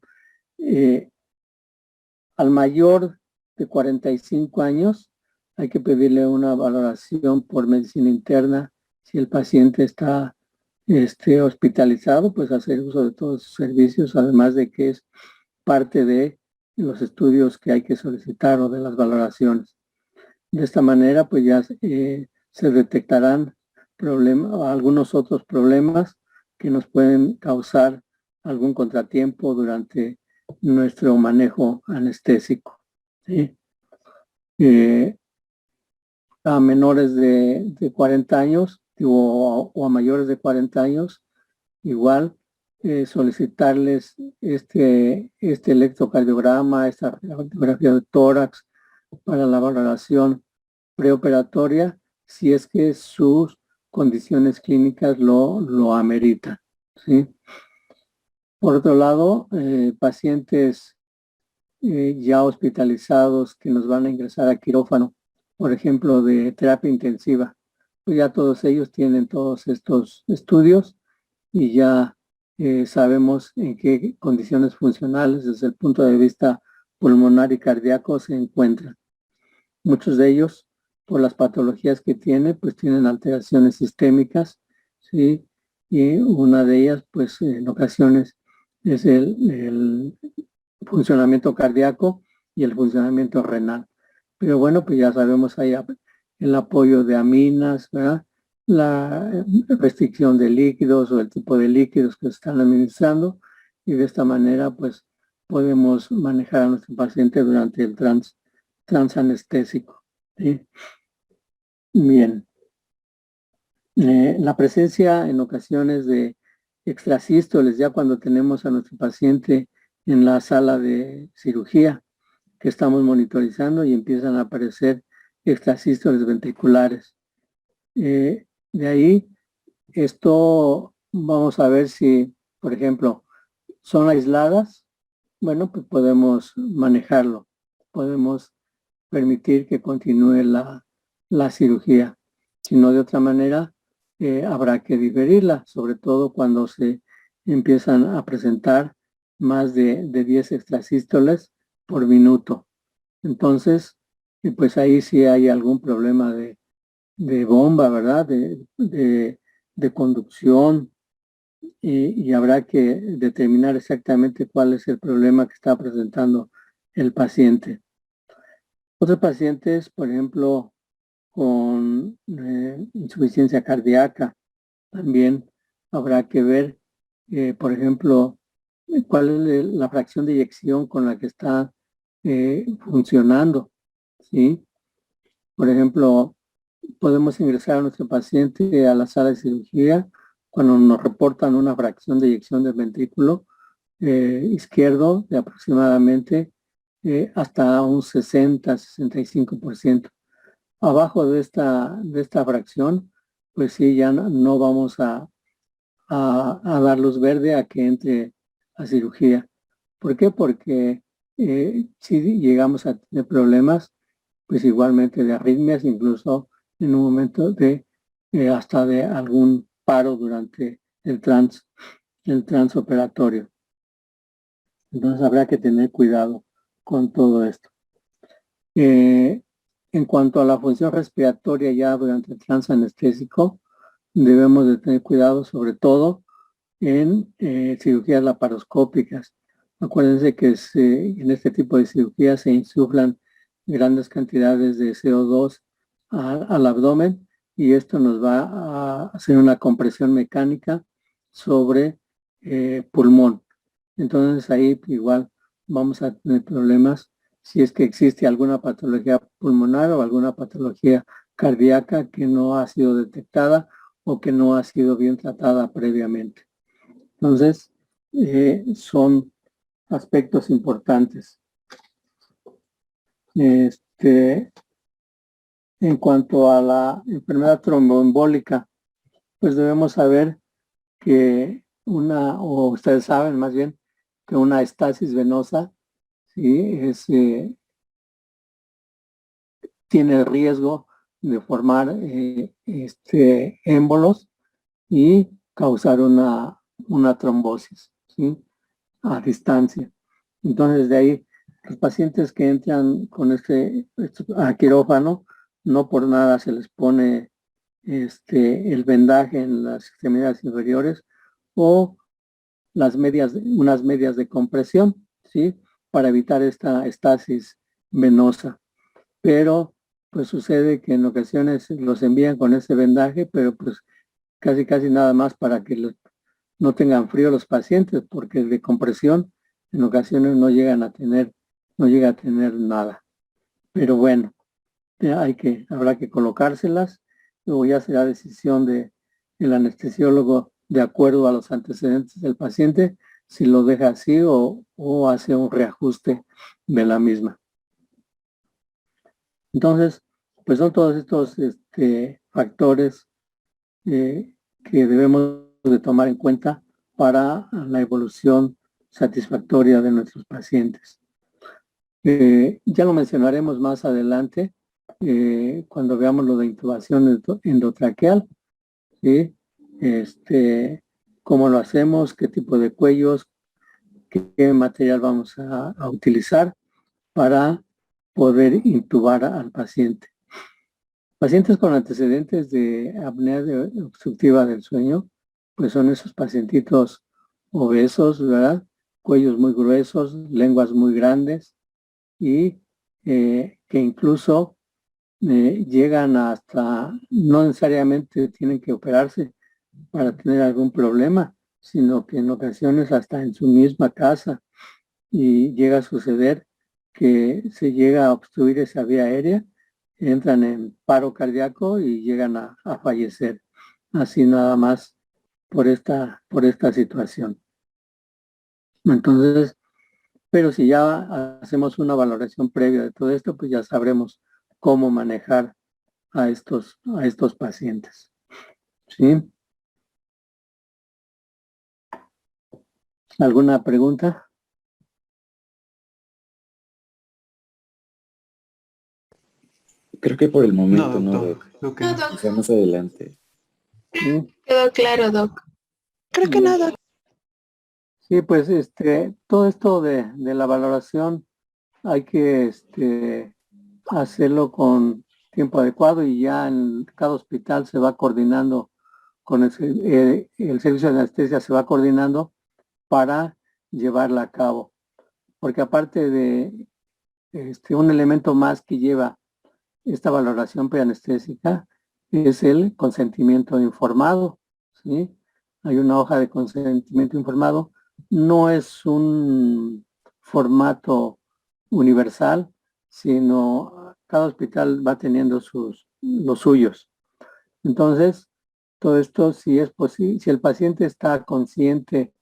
al mayor de 45 años, hay que pedirle una valoración por medicina interna. Si el paciente está hospitalizado, pues hacer uso de todos sus servicios, además de que es parte de los estudios que hay que solicitar o de las valoraciones. De esta manera, pues ya se detectarán algunos otros problemas que nos pueden causar algún contratiempo durante nuestro manejo anestésico, ¿sí? A menores de 40 años o a mayores de 40 años, igual solicitarles este electrocardiograma, esta radiografía de tórax para la valoración preoperatoria, si es que sus condiciones clínicas lo ameritan, ¿sí? Por otro lado, pacientes ya hospitalizados que nos van a ingresar a quirófano, por ejemplo, de terapia intensiva. Pues ya todos ellos tienen todos estos estudios y ya sabemos en qué condiciones funcionales desde el punto de vista pulmonar y cardíaco se encuentran. Muchos de ellos, por las patologías que tienen, pues tienen alteraciones sistémicas, ¿sí? Y una de ellas, pues en ocasiones es el funcionamiento cardíaco y el funcionamiento renal. Pero bueno, pues ya sabemos ahí el apoyo de aminas, ¿verdad? La restricción de líquidos o el tipo de líquidos que se están administrando, y de esta manera pues podemos manejar a nuestro paciente durante el transanestésico, ¿sí? Bien. La presencia en ocasiones de extrasístoles, ya cuando tenemos a nuestro paciente en la sala de cirugía que estamos monitorizando y empiezan a aparecer extrasístoles ventriculares. De ahí, esto vamos a ver si, por ejemplo, son aisladas. Bueno, pues podemos manejarlo, podemos permitir que continúe la cirugía. Si no, de otra manera, habrá que diferirla, sobre todo cuando se empiezan a presentar más de 10 extrasístoles por minuto. Entonces, pues ahí sí hay algún problema de bomba, ¿verdad? De conducción, y habrá que determinar exactamente cuál es el problema que está presentando el paciente. Otros pacientes, por ejemplo, con insuficiencia cardíaca, también habrá que ver, por ejemplo, cuál es la fracción de eyección con la que está funcionando, ¿sí? Por ejemplo, podemos ingresar a nuestro paciente a la sala de cirugía cuando nos reportan una fracción de eyección del ventrículo izquierdo de aproximadamente hasta un 60-65%. Abajo de esta fracción, pues sí, ya no vamos a dar luz verde a que entre a cirugía. ¿Por qué? Porque si llegamos a tener problemas, pues igualmente de arritmias, incluso en un momento de hasta de algún paro durante el transoperatorio. Entonces habrá que tener cuidado con todo esto. En cuanto a la función respiratoria ya durante el transanestésico, debemos de tener cuidado sobre todo en cirugías laparoscópicas. Acuérdense que en este tipo de cirugías se insuflan grandes cantidades de CO2 al abdomen, y esto nos va a hacer una compresión mecánica sobre pulmón. Entonces ahí igual vamos a tener problemas si es que existe alguna patología pulmonar o alguna patología cardíaca que no ha sido detectada o que no ha sido bien tratada previamente. Entonces, son aspectos importantes. En cuanto a la enfermedad tromboembólica, pues debemos saber que o ustedes saben más bien, que una estasis venosa, ¿sí? Tiene el riesgo de formar émbolos y causar una trombosis, ¿sí? A distancia. Entonces, de ahí, los pacientes que entran con a quirófano, no por nada se les pone el vendaje en las extremidades inferiores o unas medias de compresión, ¿sí? Para evitar esta estasis venosa. Pero pues sucede que en ocasiones los envían con ese vendaje, pero pues casi nada más para que no tengan frío los pacientes, porque de compresión en ocasiones no llega a tener nada. Pero bueno, habrá que colocárselas, luego ya será decisión del anestesiólogo de acuerdo a los antecedentes del paciente, si lo deja así o hace un reajuste de la misma. Entonces, pues son todos estos factores que debemos de tomar en cuenta para la evolución satisfactoria de nuestros pacientes. Ya lo mencionaremos más adelante cuando veamos lo de intubación endotraqueal, ¿sí? Cómo lo hacemos, qué tipo de cuellos, qué material vamos a utilizar para poder intubar al paciente. Pacientes con antecedentes de apnea obstructiva del sueño, pues son esos pacientitos obesos, ¿verdad? Cuellos muy gruesos, lenguas muy grandes y que incluso llegan hasta, no necesariamente tienen que operarse para tener algún problema, sino que en ocasiones hasta en su misma casa y llega a suceder que se llega a obstruir esa vía aérea, entran en paro cardíaco y llegan a fallecer, así nada más por esta situación. Entonces, pero si ya hacemos una valoración previa de todo esto, pues ya sabremos cómo manejar a estos pacientes. ¿Sí? ¿Alguna pregunta? Creo que por el momento no, doctor. Doc. Creo que No, no. Doc. Quizá más adelante. ¿Sí? Quedó claro, Doc. Creo que no, Doc. Sí, pues todo esto de la valoración hay que hacerlo con tiempo adecuado y ya en cada hospital se va coordinando con el servicio de anestesia se va coordinando para llevarla a cabo. Porque aparte de un elemento más que lleva esta valoración preanestésica es el consentimiento informado, ¿sí? Hay una hoja de consentimiento informado. No es un formato universal, sino cada hospital va teniendo los suyos. Entonces, todo esto, si es posible, si el paciente está consciente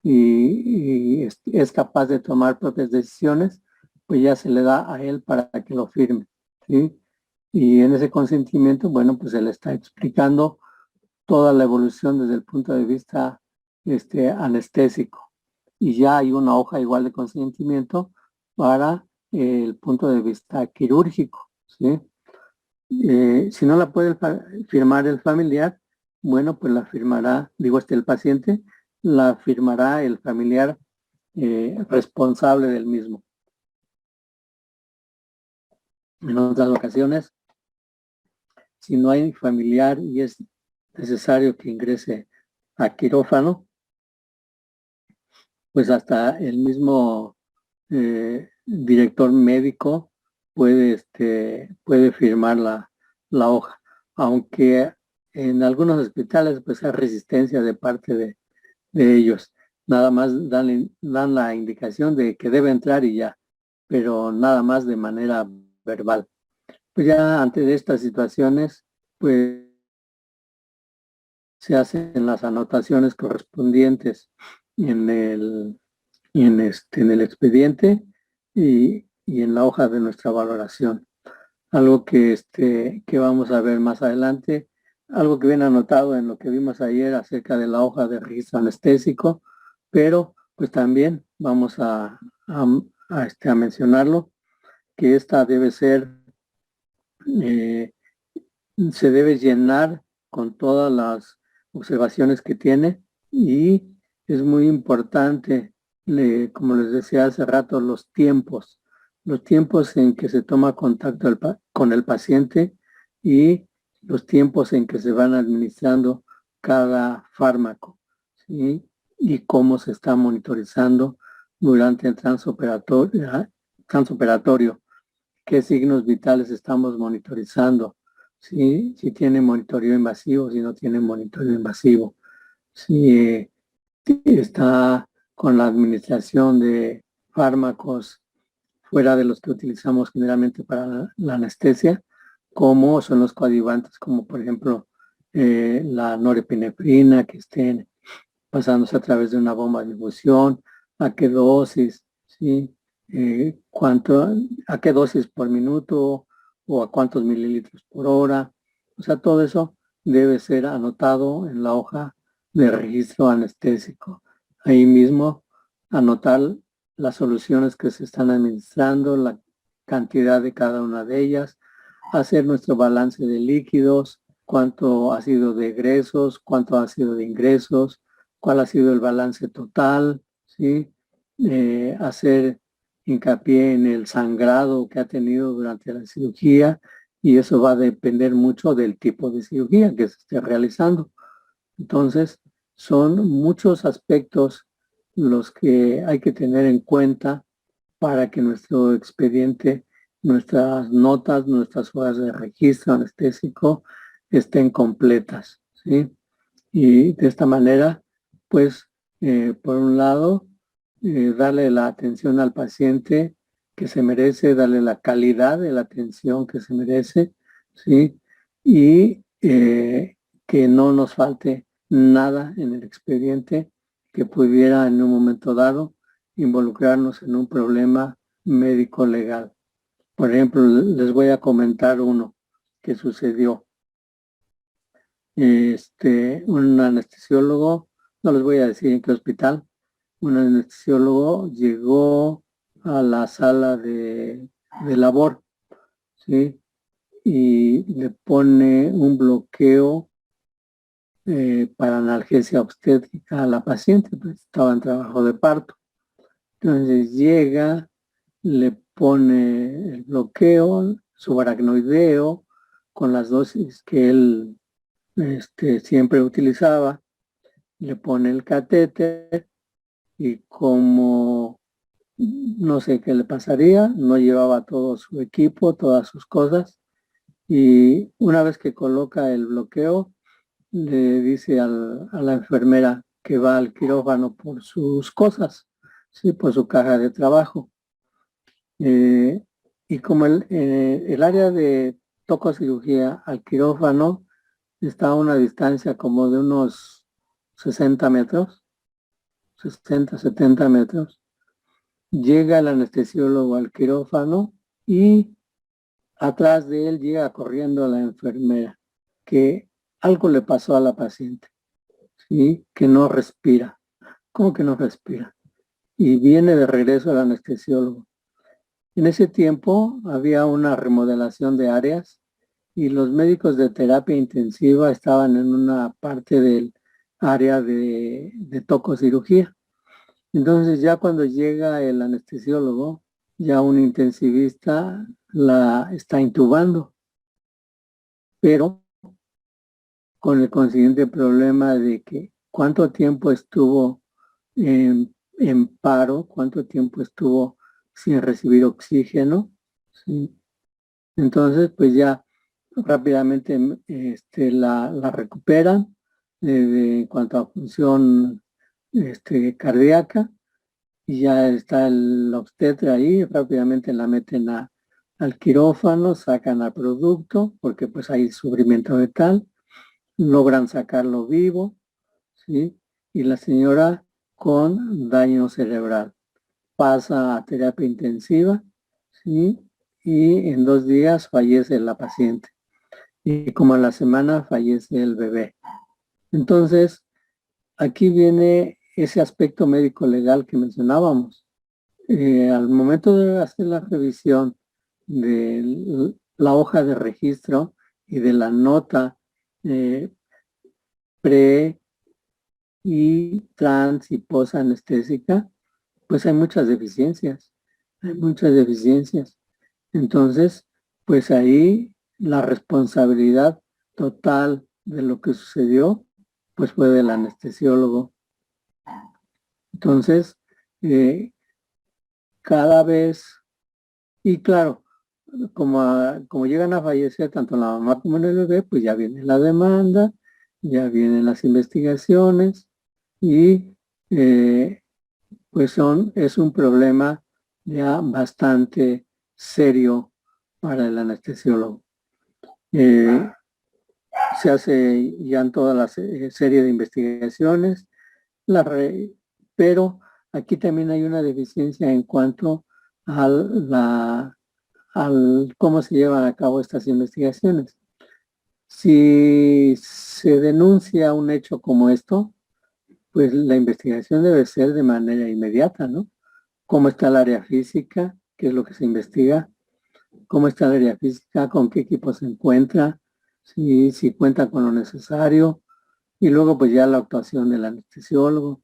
y es capaz de tomar propias decisiones, pues ya se le da a él para que lo firme, ¿sí? Y en ese consentimiento, bueno, pues se le está explicando toda la evolución desde el punto de vista anestésico. Y ya hay una hoja igual de consentimiento para el punto de vista quirúrgico, ¿sí? Si no la puede firmar el familiar, bueno, pues la firmará, el paciente, la firmará el familiar responsable del mismo. En otras ocasiones, si no hay familiar y es necesario que ingrese a quirófano, pues hasta el mismo director médico puede firmar la hoja, aunque en algunos hospitales pues hay resistencia de parte de ellos. Nada más dan la indicación de que debe entrar y ya, pero nada más de manera verbal. Pues ya ante estas situaciones, pues se hacen las anotaciones correspondientes en el expediente y en la hoja de nuestra valoración. Algo que vamos a ver más adelante, algo que viene anotado en lo que vimos ayer acerca de la hoja de registro anestésico, pero pues también vamos a mencionarlo, que esta debe ser, se debe llenar con todas las observaciones que tiene y es muy importante, como les decía hace rato, los tiempos en que se toma contacto con el paciente y los tiempos en que se van administrando cada fármaco, ¿sí? Y cómo se está monitorizando durante el transoperatorio, qué signos vitales estamos monitorizando, ¿sí? Si tiene monitoreo invasivo, si no tiene monitoreo invasivo, si está con la administración de fármacos fuera de los que utilizamos generalmente para la anestesia, como son los coadyuvantes, como por ejemplo la norepinefrina, que estén pasándose a través de una bomba de infusión, a qué dosis, ¿sí? A qué dosis por minuto o a cuántos mililitros por hora. O sea, todo eso debe ser anotado en la hoja de registro anestésico. Ahí mismo anotar las soluciones que se están administrando, la cantidad de cada una de ellas, hacer nuestro balance de líquidos, cuánto ha sido de egresos, cuánto ha sido de ingresos, cuál ha sido el balance total, ¿sí? Hacer hincapié en el sangrado que ha tenido durante la cirugía, y eso va a depender mucho del tipo de cirugía que se esté realizando. Entonces, son muchos aspectos los que hay que tener en cuenta para que nuestro expediente, nuestras notas, nuestras hojas de registro anestésico estén completas, ¿sí? Y de esta manera, pues, por un lado, darle la atención al paciente que se merece, darle la calidad de la atención que se merece, ¿sí? Y que no nos falte nada en el expediente que pudiera en un momento dado involucrarnos en un problema médico legal. Por ejemplo, les voy a comentar uno que sucedió. Un anestesiólogo, no les voy a decir en qué hospital, un anestesiólogo llegó a la sala de labor, ¿sí? Y le pone un bloqueo para analgesia obstétrica a la paciente, pues estaba en trabajo de parto. Entonces llega, le pone el bloqueo subaracnoideo con las dosis que él siempre utilizaba, le pone el catéter y como no sé qué le pasaría, no llevaba todo su equipo, todas sus cosas, y una vez que coloca el bloqueo, le dice a la enfermera que va al quirófano por sus cosas, ¿sí? Por su caja de trabajo. Y como el área de tococirugía al quirófano está a una distancia como de unos 60 metros, 60, 70 metros, llega el anestesiólogo al quirófano y atrás de él llega corriendo la enfermera, que algo le pasó a la paciente, ¿sí? Que no respira. ¿Cómo que no respira? Y viene de regreso el anestesiólogo. En ese tiempo había una remodelación de áreas y los médicos de terapia intensiva estaban en una parte del área de tococirugía. Entonces ya cuando llega el anestesiólogo, ya un intensivista la está intubando, pero con el consiguiente problema de que cuánto tiempo estuvo en paro, cuánto tiempo estuvo sin recibir oxígeno, ¿sí? Entonces, pues ya rápidamente la recuperan en cuanto a función cardíaca, y ya está el obstetra ahí, rápidamente la meten al quirófano, sacan al producto, porque pues hay sufrimiento fetal, logran sacarlo vivo, ¿sí? Y la señora con daño cerebral pasa a terapia intensiva, ¿sí? Y en 2 días fallece la paciente. Y como a la semana fallece el bebé. Entonces, aquí viene ese aspecto médico legal que mencionábamos. Al momento de hacer la revisión de la hoja de registro y de la nota pre y trans y post anestésica, pues hay muchas deficiencias, Entonces, pues ahí la responsabilidad total de lo que sucedió, pues fue del anestesiólogo. Entonces, cada vez, y claro, como llegan a fallecer tanto la mamá como el bebé, pues ya viene la demanda, ya vienen las investigaciones y pues es un problema ya bastante serio para el anestesiólogo. Se hace ya en toda la serie de investigaciones, pero aquí también hay una deficiencia en cuanto al cómo se llevan a cabo estas investigaciones. Si se denuncia un hecho como esto, pues la investigación debe ser de manera inmediata, ¿no? cómo está el área física, qué es lo que se investiga, cómo está el área física, con qué equipo se encuentra, si cuenta con lo necesario, y luego pues ya la actuación del anestesiólogo.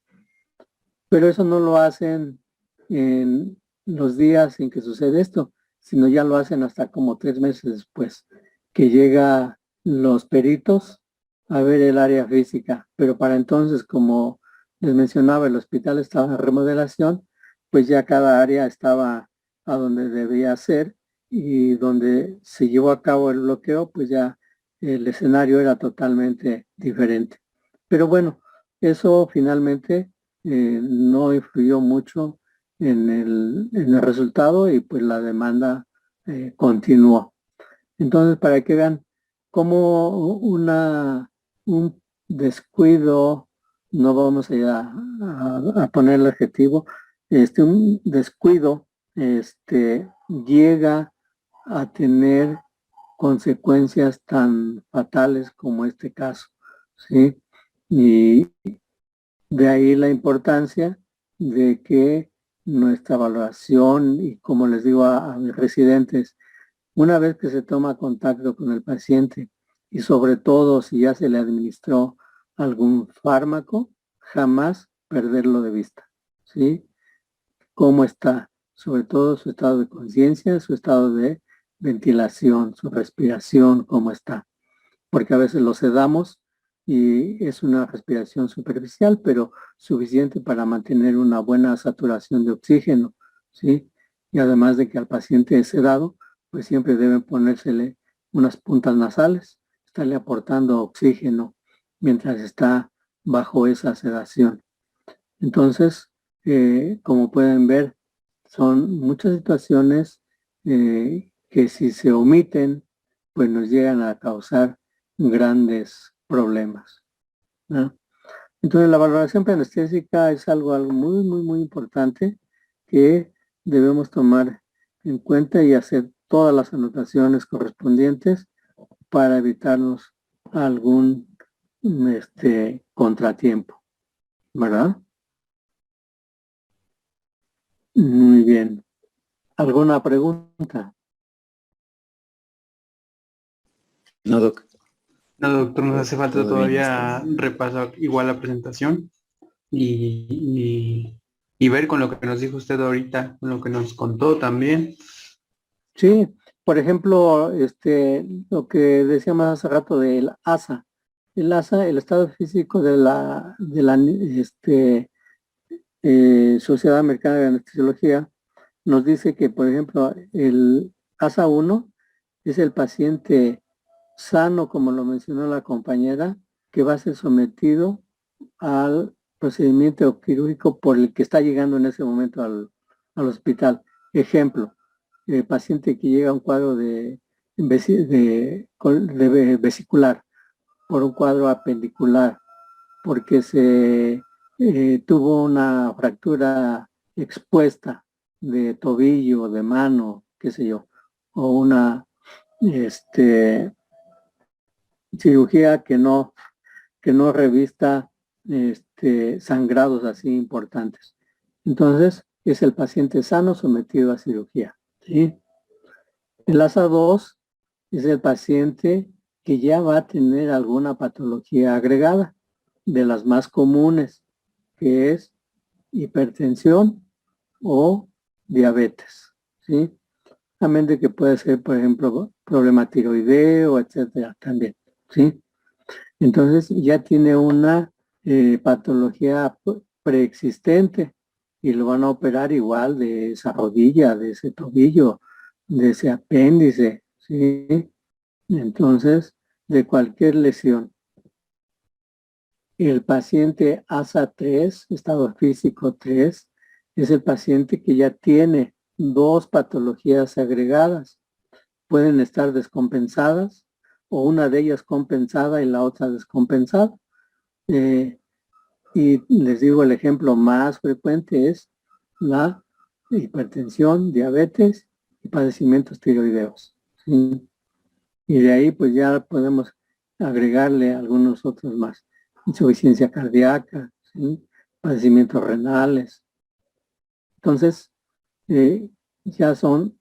Pero eso no lo hacen en los días en que sucede esto, sino ya lo hacen hasta como 3 meses después, que llegan los peritos a ver el área física. Pero para entonces, como les mencionaba, el hospital estaba en remodelación, pues ya cada área estaba a donde debía ser, y donde se llevó a cabo el bloqueo, pues ya el escenario era totalmente diferente. Pero bueno, eso finalmente no influyó mucho en el resultado, y pues la demanda continuó. Entonces, para que vean cómo un descuido, no vamos a poner el adjetivo, un descuido llega a tener consecuencias tan fatales como este caso, ¿sí? Y de ahí la importancia de que nuestra valoración, y como les digo a mis residentes, una vez que se toma contacto con el paciente, y sobre todo si ya se le administró algún fármaco, jamás perderlo de vista, ¿sí? Cómo está, sobre todo su estado de conciencia, su estado de ventilación, su respiración, cómo está. Porque a veces lo sedamos y es una respiración superficial, pero suficiente para mantener una buena saturación de oxígeno, ¿sí? Y además de que al paciente sedado, pues siempre deben ponérsele unas puntas nasales, estarle aportando oxígeno mientras está bajo esa sedación. Entonces, como pueden ver, son muchas situaciones que si se omiten, pues nos llegan a causar grandes problemas, ¿no? Entonces, la valoración preanestésica es algo muy, muy, muy importante que debemos tomar en cuenta y hacer todas las anotaciones correspondientes para evitarnos algún contratiempo, ¿verdad? Muy bien. ¿Alguna pregunta? No, Doc. No, doctor, nos hace falta Todo bien, todavía repasar igual la presentación y ver con lo que nos dijo usted ahorita, con lo que nos contó también. Sí, por ejemplo, lo que decíamos hace rato del ASA. El ASA, el estado físico de la Sociedad Americana de Anestesiología, nos dice que, por ejemplo, el ASA 1 es el paciente sano, como lo mencionó la compañera, que va a ser sometido al procedimiento quirúrgico por el que está llegando en ese momento al hospital. Ejemplo, el paciente que llega a un cuadro de vesicular, por un cuadro apendicular, porque se tuvo una fractura expuesta de tobillo, de mano, qué sé yo, o una cirugía que no revista sangrados así importantes. Entonces, es el paciente sano sometido a cirugía, ¿sí? El ASA 2 es el paciente que ya va a tener alguna patología agregada, de las más comunes, que es hipertensión o diabetes, ¿sí? También de que puede ser, por ejemplo, problema tiroideo, etcétera, también, ¿sí? Entonces ya tiene una patología preexistente, y lo van a operar igual de esa rodilla, de ese tobillo, de ese apéndice, ¿sí? Entonces, de cualquier lesión. El paciente ASA 3, estado físico 3, es el paciente que ya tiene 2 patologías agregadas. Pueden estar descompensadas, o una de ellas compensada y la otra descompensada. Y les digo, el ejemplo más frecuente es la hipertensión, diabetes y padecimientos tiroideos, ¿sí? Y de ahí pues ya podemos agregarle algunos otros más. Insuficiencia cardíaca, ¿sí? Padecimientos renales. Entonces, ya son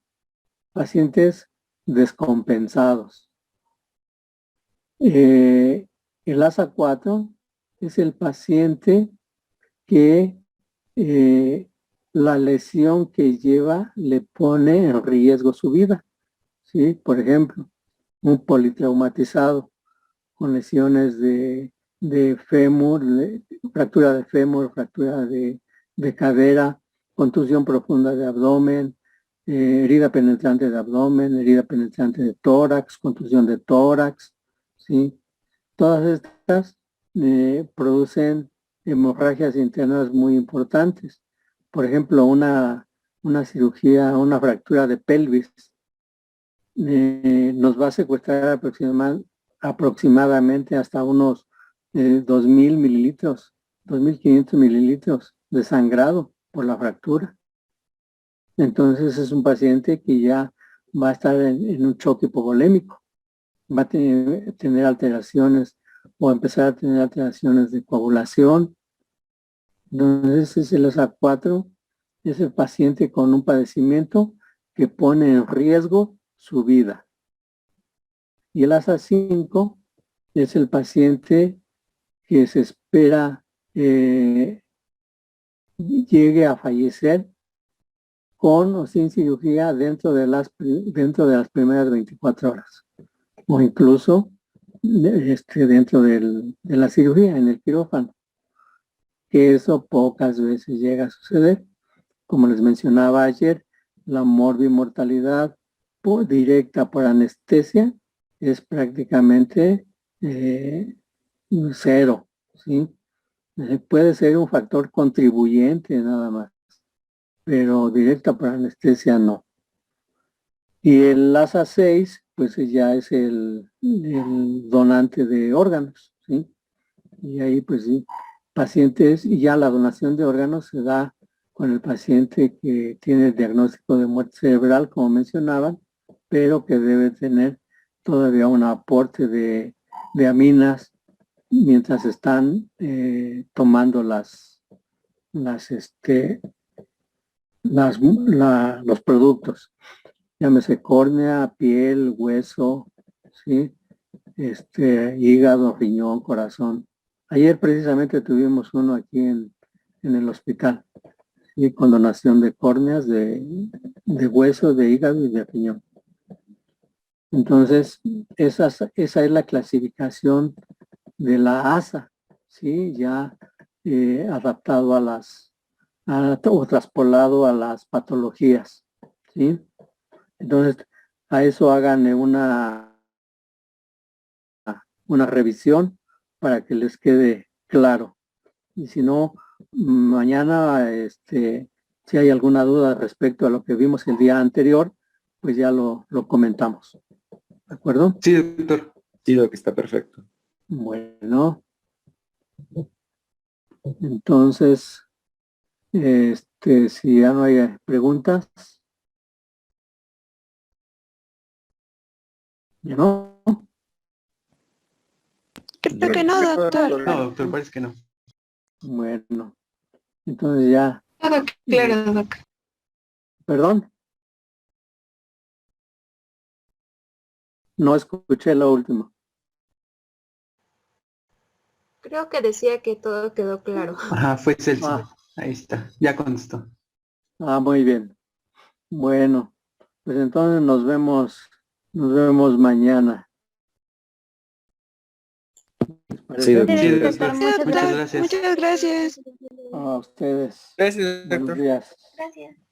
pacientes descompensados. El ASA 4 es el paciente que la lesión que lleva le pone en riesgo su vida. ¿Sí? Por ejemplo, un politraumatizado con lesiones de fémur, fractura de fémur, fractura de cadera, contusión profunda de abdomen, herida penetrante de abdomen, herida penetrante de tórax, contusión de tórax, ¿sí? Todas estas producen hemorragias internas muy importantes. Por ejemplo, una cirugía, una fractura de pelvis nos va a secuestrar aproximadamente hasta unos 2.000 mililitros, 2.500 mililitros de sangrado por la fractura. Entonces es un paciente que ya va a estar en un choque hipovolémico, va a tener alteraciones o empezar a tener alteraciones de coagulación. Entonces es el ASA4, es el paciente con un padecimiento que pone en riesgo su vida. Y el ASA5 es el paciente que se espera llegue a fallecer con o sin cirugía dentro de las primeras 24 horas o incluso dentro de la cirugía en el quirófano, que eso pocas veces llega a suceder. Como les mencionaba ayer, la morbimortalidad directa por anestesia es prácticamente cero, ¿sí? Puede ser un factor contribuyente nada más, pero directa por anestesia no. Y el ASA 6, pues ya es el donante de órganos, ¿sí? Y ahí pues sí, pacientes, y ya la donación de órganos se da con el paciente que tiene el diagnóstico de muerte cerebral, como mencionaban, pero que debe tener todavía un aporte de aminas mientras están tomando los productos. Llámese córnea, piel, hueso, ¿sí? Hígado, riñón, corazón. Ayer precisamente tuvimos uno aquí en el hospital, ¿sí? Con donación de córneas, de hueso, de hígado y de riñón. Entonces, esa es la clasificación de la ASA, ¿sí? Ya adaptado o traspolado a las patologías, ¿sí? Entonces, a eso hagan una revisión para que les quede claro. Y si no, mañana, si hay alguna duda respecto a lo que vimos el día anterior, pues ya lo comentamos. ¿De acuerdo? Sí, doctor. Sí, lo que está perfecto. Bueno. Entonces, si ya no hay preguntas. ¿Ya no? Creo que no, doctor. No, doctor, parece que no. Bueno, entonces ya. Todo claro, doc. ¿Perdón? No escuché lo último. Creo que decía que todo quedó claro. Ajá, fue Celso. Ahí está, ya contestó. Muy bien. Bueno, pues entonces nos vemos mañana. Sí, doctor. Sí, doctor, doctor. Muchas gracias. Muchas gracias. A ustedes. Gracias, Buenos doctor. días. Gracias.